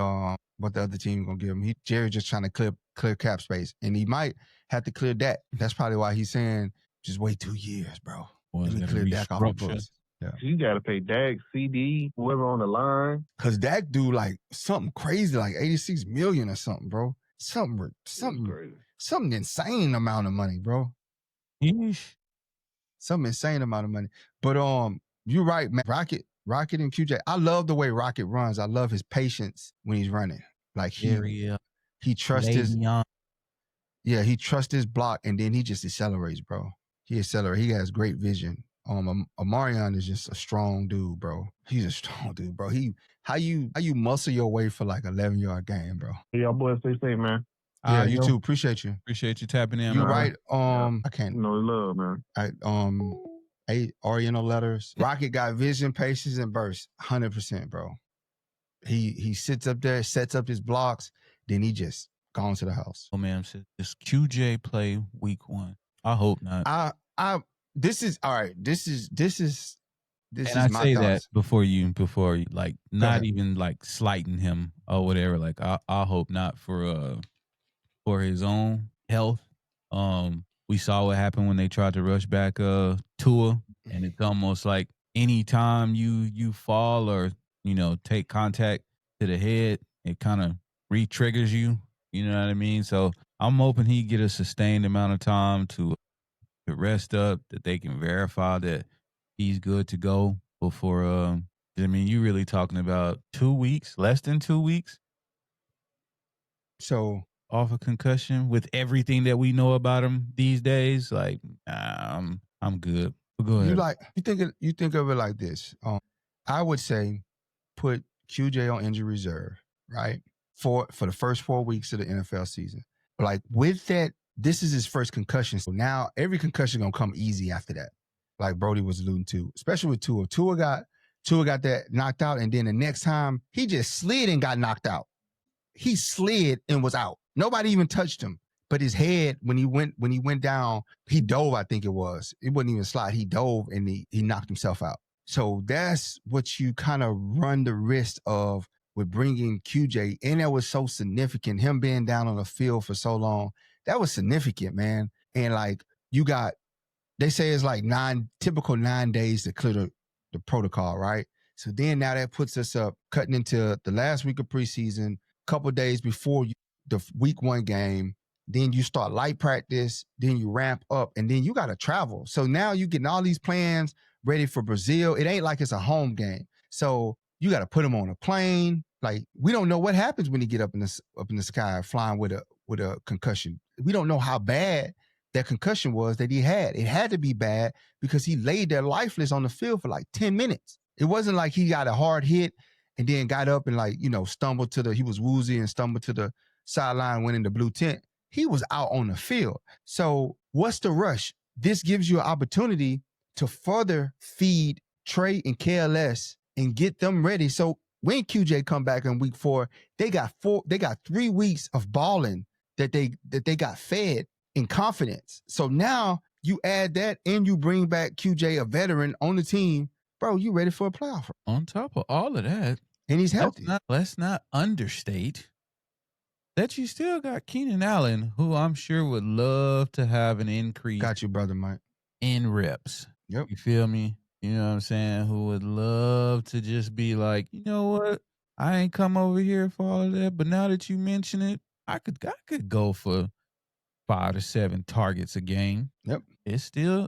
What the other team gonna give him? Jerry's just trying to clear cap space, and he might have to clear that. That's probably why he's saying just wait 2 years, bro. Let me clear Dak off the books. Yeah. You got to pay Dak, CD, whoever on the line. Cause Dak do like something crazy, like $86 million or something, bro. Something insane amount of money, bro. Yeesh. Some insane amount of money. But you're right, man. Rocket and QJ. I love the way Rocket runs. I love his patience when he's running. Like he trusts he trusts his block, and then he just accelerates, bro. He accelerates. He has great vision. Amarion is just a strong dude, bro. He's a strong dude, bro. How you muscle your way for like 11-yard game, bro. Y'all boys stay safe, man. Yeah, you too. Appreciate you. Appreciate you tapping in. You're right. I can't. No love, man. 8 Oriental letters. Rocket got vision, patience, and burst. 100%, bro. He sits up there, sets up his blocks, then he just gone to the house. Oh man, does QJ play week 1? I hope not. This is all right. This is and I say thoughts. that before you like not even like slighting him or whatever. Like I hope not for his own health. We saw what happened when they tried to rush back Tua, and it's almost like anytime you fall or take contact to the head, it kind of re-triggers you. You know what I mean? So I'm hoping he get a sustained amount of time to rest up, that they can verify that he's good to go before. I mean, you really talking about 2 weeks, less than 2 weeks. So off a concussion with everything that we know about him these days, like I'm good. But go ahead. You think of it like this. I would say put QJ on injury reserve, right? For the first 4 weeks of the NFL season. Like with that, this is his first concussion. So now every concussion gonna come easy after that. Like Brodie was alluding to, especially with Tua. Tua got that knocked out, and then the next time he just slid and got knocked out. He slid and was out. Nobody even touched him. But his head, when he went down, he dove, I think it was. It wasn't even slide. He dove and he knocked himself out. So that's what you kind of run the risk of with bringing QJ. And that was so significant. Him being down on the field for so long, that was significant, man. And like they say it's like typical 9 days to clear the protocol, right? So then now that puts us up cutting into the last week of preseason, couple days before the week 1 game. then you start light practice, then you ramp up, and then you got to travel. So now you getting all these plans ready for Brazil. It ain't like it's a home game. So you got to put him on a plane. Like, we don't know what happens when he get up in the sky flying with a concussion. We don't know how bad that concussion was that he had. It had to be bad because he laid there lifeless on the field for like 10 minutes. It wasn't like he got a hard hit and then got up and stumbled he was woozy and stumbled to the sideline, went in the blue tent. He was out on the field. So what's the rush? This gives you an opportunity to further feed Trey and KLS and get them ready. So when QJ come back in week 4, they got 3 weeks of balling that they got fed in confidence. So now you add that and you bring back QJ, a veteran on the team, bro, you ready for a playoff. On top of all of that, and he's healthy. Let's not understate that you still got Keenan Allen, who I'm sure would love to have an increase. Got you, brother Mike. In reps. Yep. You feel me? You know what I'm saying? Who would love to just be like, you know what? I ain't come over here for all of that, but now that you mention it, I could go for 5 to 7 targets a game. Yep. It's still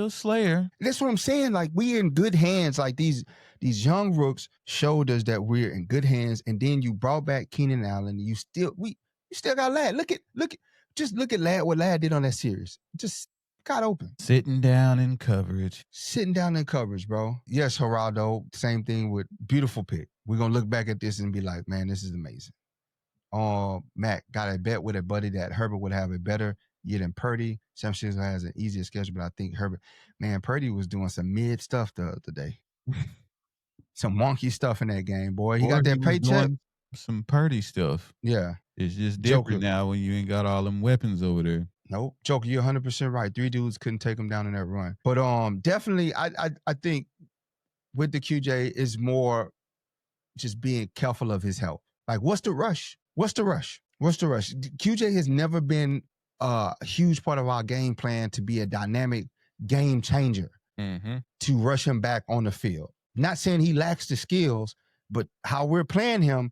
Slayer. That's what I'm saying. Like, we in good hands. Like, these young rooks showed us that we're in good hands. And then you brought back Keenan Allen. You still got Ladd. Look at Ladd, what Ladd did on that series. Just got open. Sitting down in coverage, bro. Yes, Geraldo. Same thing with beautiful pick. We're gonna look back at this and be like, man, this is amazing. Matt got a bet with a buddy that Herbert would have a better year than Purdy. San Francisco has an easier schedule, but I think Purdy was doing some mid stuff the other day. Some wonky stuff in that game, boy. He got that paycheck. Some Purdy stuff. Yeah. It's just different now when you ain't got all them weapons over there. Nope. Joker, you're 100% right. 3 dudes couldn't take him down in that run. But definitely, I think with the QJ is more just being careful of his health. Like, what's the rush? QJ has never been a huge part of our game plan to be a dynamic game changer, to rush him back on the field. Not saying he lacks the skills, but how we're playing him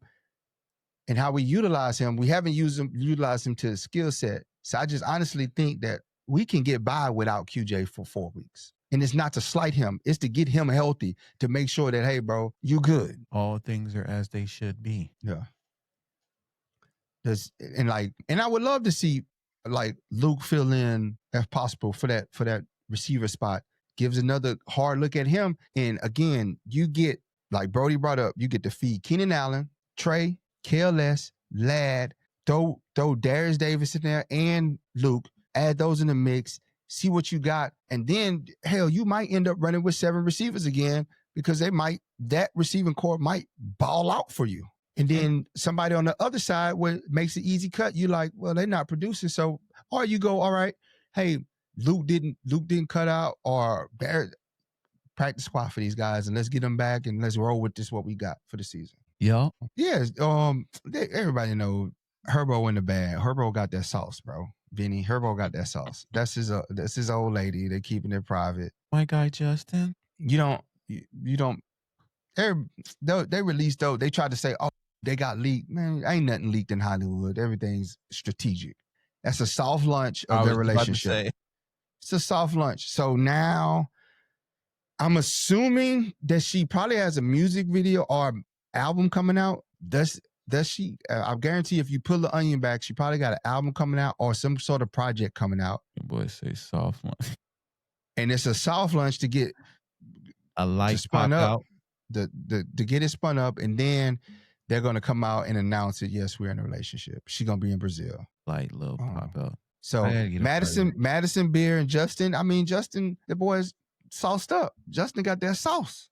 and how we utilize him, we haven't utilized him to his skill set. So I just honestly think that we can get by without QJ for 4 weeks. And it's not to slight him. It's to get him healthy, to make sure that, hey, bro, you good. All things are as they should be. Yeah. And I would love to see like Luke fill in if possible for that receiver spot. Gives another hard look at him. And again, you get, like Brodie brought up, you get to feed Keenan Allen, Trey, KLS, Ladd, throw Darius Davis in there and Luke, add those in the mix, see what you got. And then, hell, you might end up running with 7 receivers again because that receiving core might ball out for you. And then somebody on the other side makes an easy cut. You like, well, they're not producing. So, or you go, all right, hey, Luke didn't cut out, or practice squad for these guys, and let's get them back and let's roll with this what we got for the season. Yeah. Yes. Everybody know Herbo in the bag. Herbo got that sauce, bro. Vinny, Herbo got that sauce. That's his old lady. They're keeping it private. My guy Justin. You don't. They released though. They tried to say, oh, they got leaked. Man, ain't nothing leaked in Hollywood. Everything's strategic. That's a soft launch of their relationship. It's a soft launch. So now I'm assuming that she probably has a music video or album coming out. Does she? I guarantee if you pull the onion back, she probably got an album coming out or some sort of project coming out. Your boy say soft launch. And it's a soft launch to get a light spun pop up. out. To get it spun up, and then they're gonna come out and announce it. Yes, we're in a relationship. She's gonna be in Brazil. Light little pop out. So Madison Beer and Justin. I mean, Justin, the boy's sauced up. Justin got that sauce.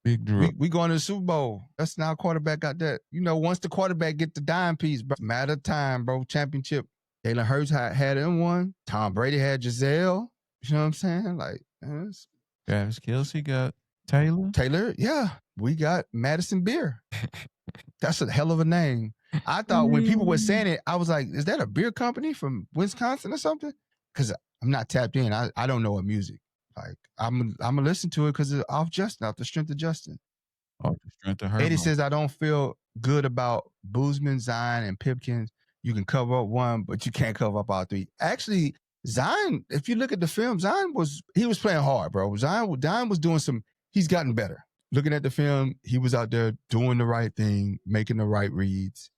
Big drip. We going to the Super Bowl. That's now quarterback got that. Once the quarterback get the dime piece, bro, matter of time, bro. Championship. Jalen Hurts had him one. Tom Brady had Giselle. You know what I'm saying? Like, Travis Kelce got Taylor. Yeah. We got Madison Beer. That's a hell of a name. I thought when people were saying it, I was like, is that a beer company from Wisconsin or something? Because I'm not tapped in. I don't know what music. Like, I'm gonna listen to it because it's off the strength of Justin. Off the strength of her. Eddie says, I don't feel good about Boozman, Zion, and Pipkins you can cover up one, but you can't cover up all three. Actually, Zion, if you look at the film, Zion was playing hard, bro. Zion was doing he's gotten better. Looking at the film, he was out there doing the right thing, making the right reads.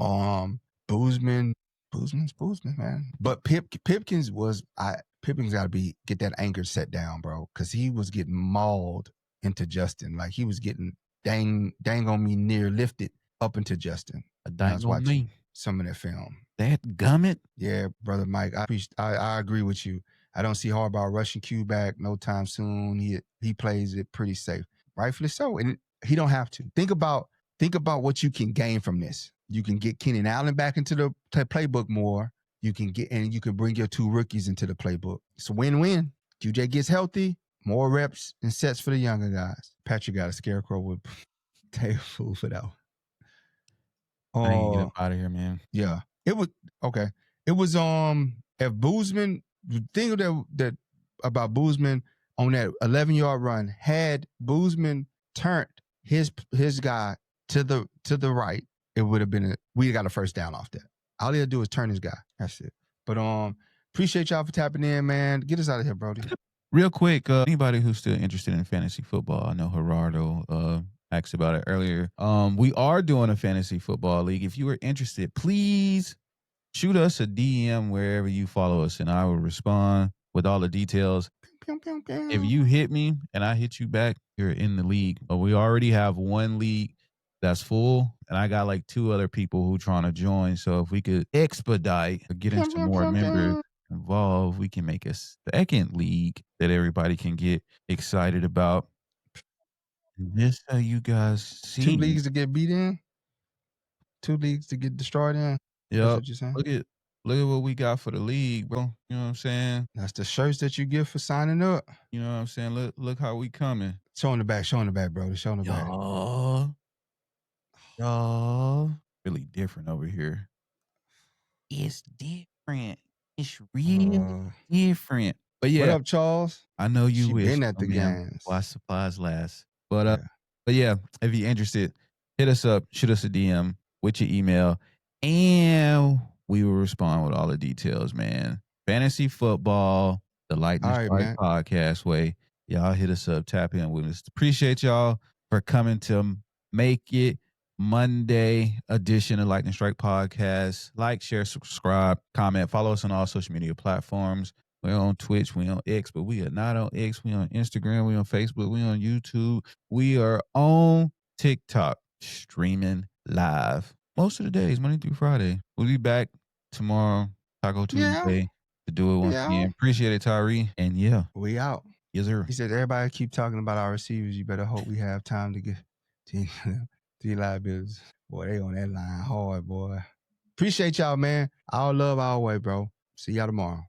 Boozman's Boozman, man. But Pipkins got to get that anger set down, bro, because he was getting mauled into Justin. Like he was getting dang on me near lifted up into Justin. I was watching some of that film. That gummit. Yeah, brother Mike, I agree with you. I don't see Harbaugh rushing Q back no time soon. He plays it pretty safe, rightfully so, and he don't have to. Think about what you can gain from this. You can get Keenan Allen back into the playbook more. You can bring your two rookies into the playbook. It's a win-win. QJ gets healthy, more reps and sets for the younger guys. Patrick got a scarecrow with take food for that one. I need to get up out of here, man. Yeah. It was okay. It was if Boozman, the thing that about Boozman on that 11-yard run, had Boozman turned his guy to the right, it would have been we got a first down off that. All he had to do is turn his guy. That's it. But appreciate y'all for tapping in, man. Get us out of here, Brodie. Real quick, anybody who's still interested in fantasy football, I know Gerardo asked about it earlier. We are doing a fantasy football league. If you are interested, please shoot us a DM wherever you follow us, and I will respond with all the details. If you hit me and I hit you back, you're in the league. But we already have one league that's full, and I got like 2 other people who trying to join. So if we could expedite or get into more members involved, we can make a second league that everybody can get excited about. Just so you guys see. 2 leagues to get beat in? 2 leagues to get destroyed in? Yeah. That's what you're saying? Look at what we got for the league, bro. You know what I'm saying? That's the shirts that you get for signing up. You know what I'm saying? Look how we coming. Showing the back, bro. Showing the back. Y'all. Really different over here. It's different. It's really different. But yeah. What up, Charles? I know you she wish. Been at the games. Why supplies last. But yeah, if you're interested, hit us up, shoot us a DM with your email, and we will respond with all the details, man. Fantasy football, the Lightning Strike podcast way. Y'all hit us up, tap in with us. Appreciate y'all for coming to make it Monday edition of Lightning Strike podcast. Like, share, subscribe, comment, follow us on all social media platforms. We're on Twitch, we on X, but we are not on X. We on Instagram, we on Facebook, we on YouTube. We are on TikTok, streaming live most of the days, Monday through Friday. We'll be back tomorrow, Taco Tuesday, to do it once again. Appreciate it, Tyree. And yeah, we out. Yes, sir. He said, everybody keep talking about our receivers. You better hope we have time to get to the liabilities. Boy, they on that line hard, boy. Appreciate y'all, man. All love, all way, bro. See y'all tomorrow.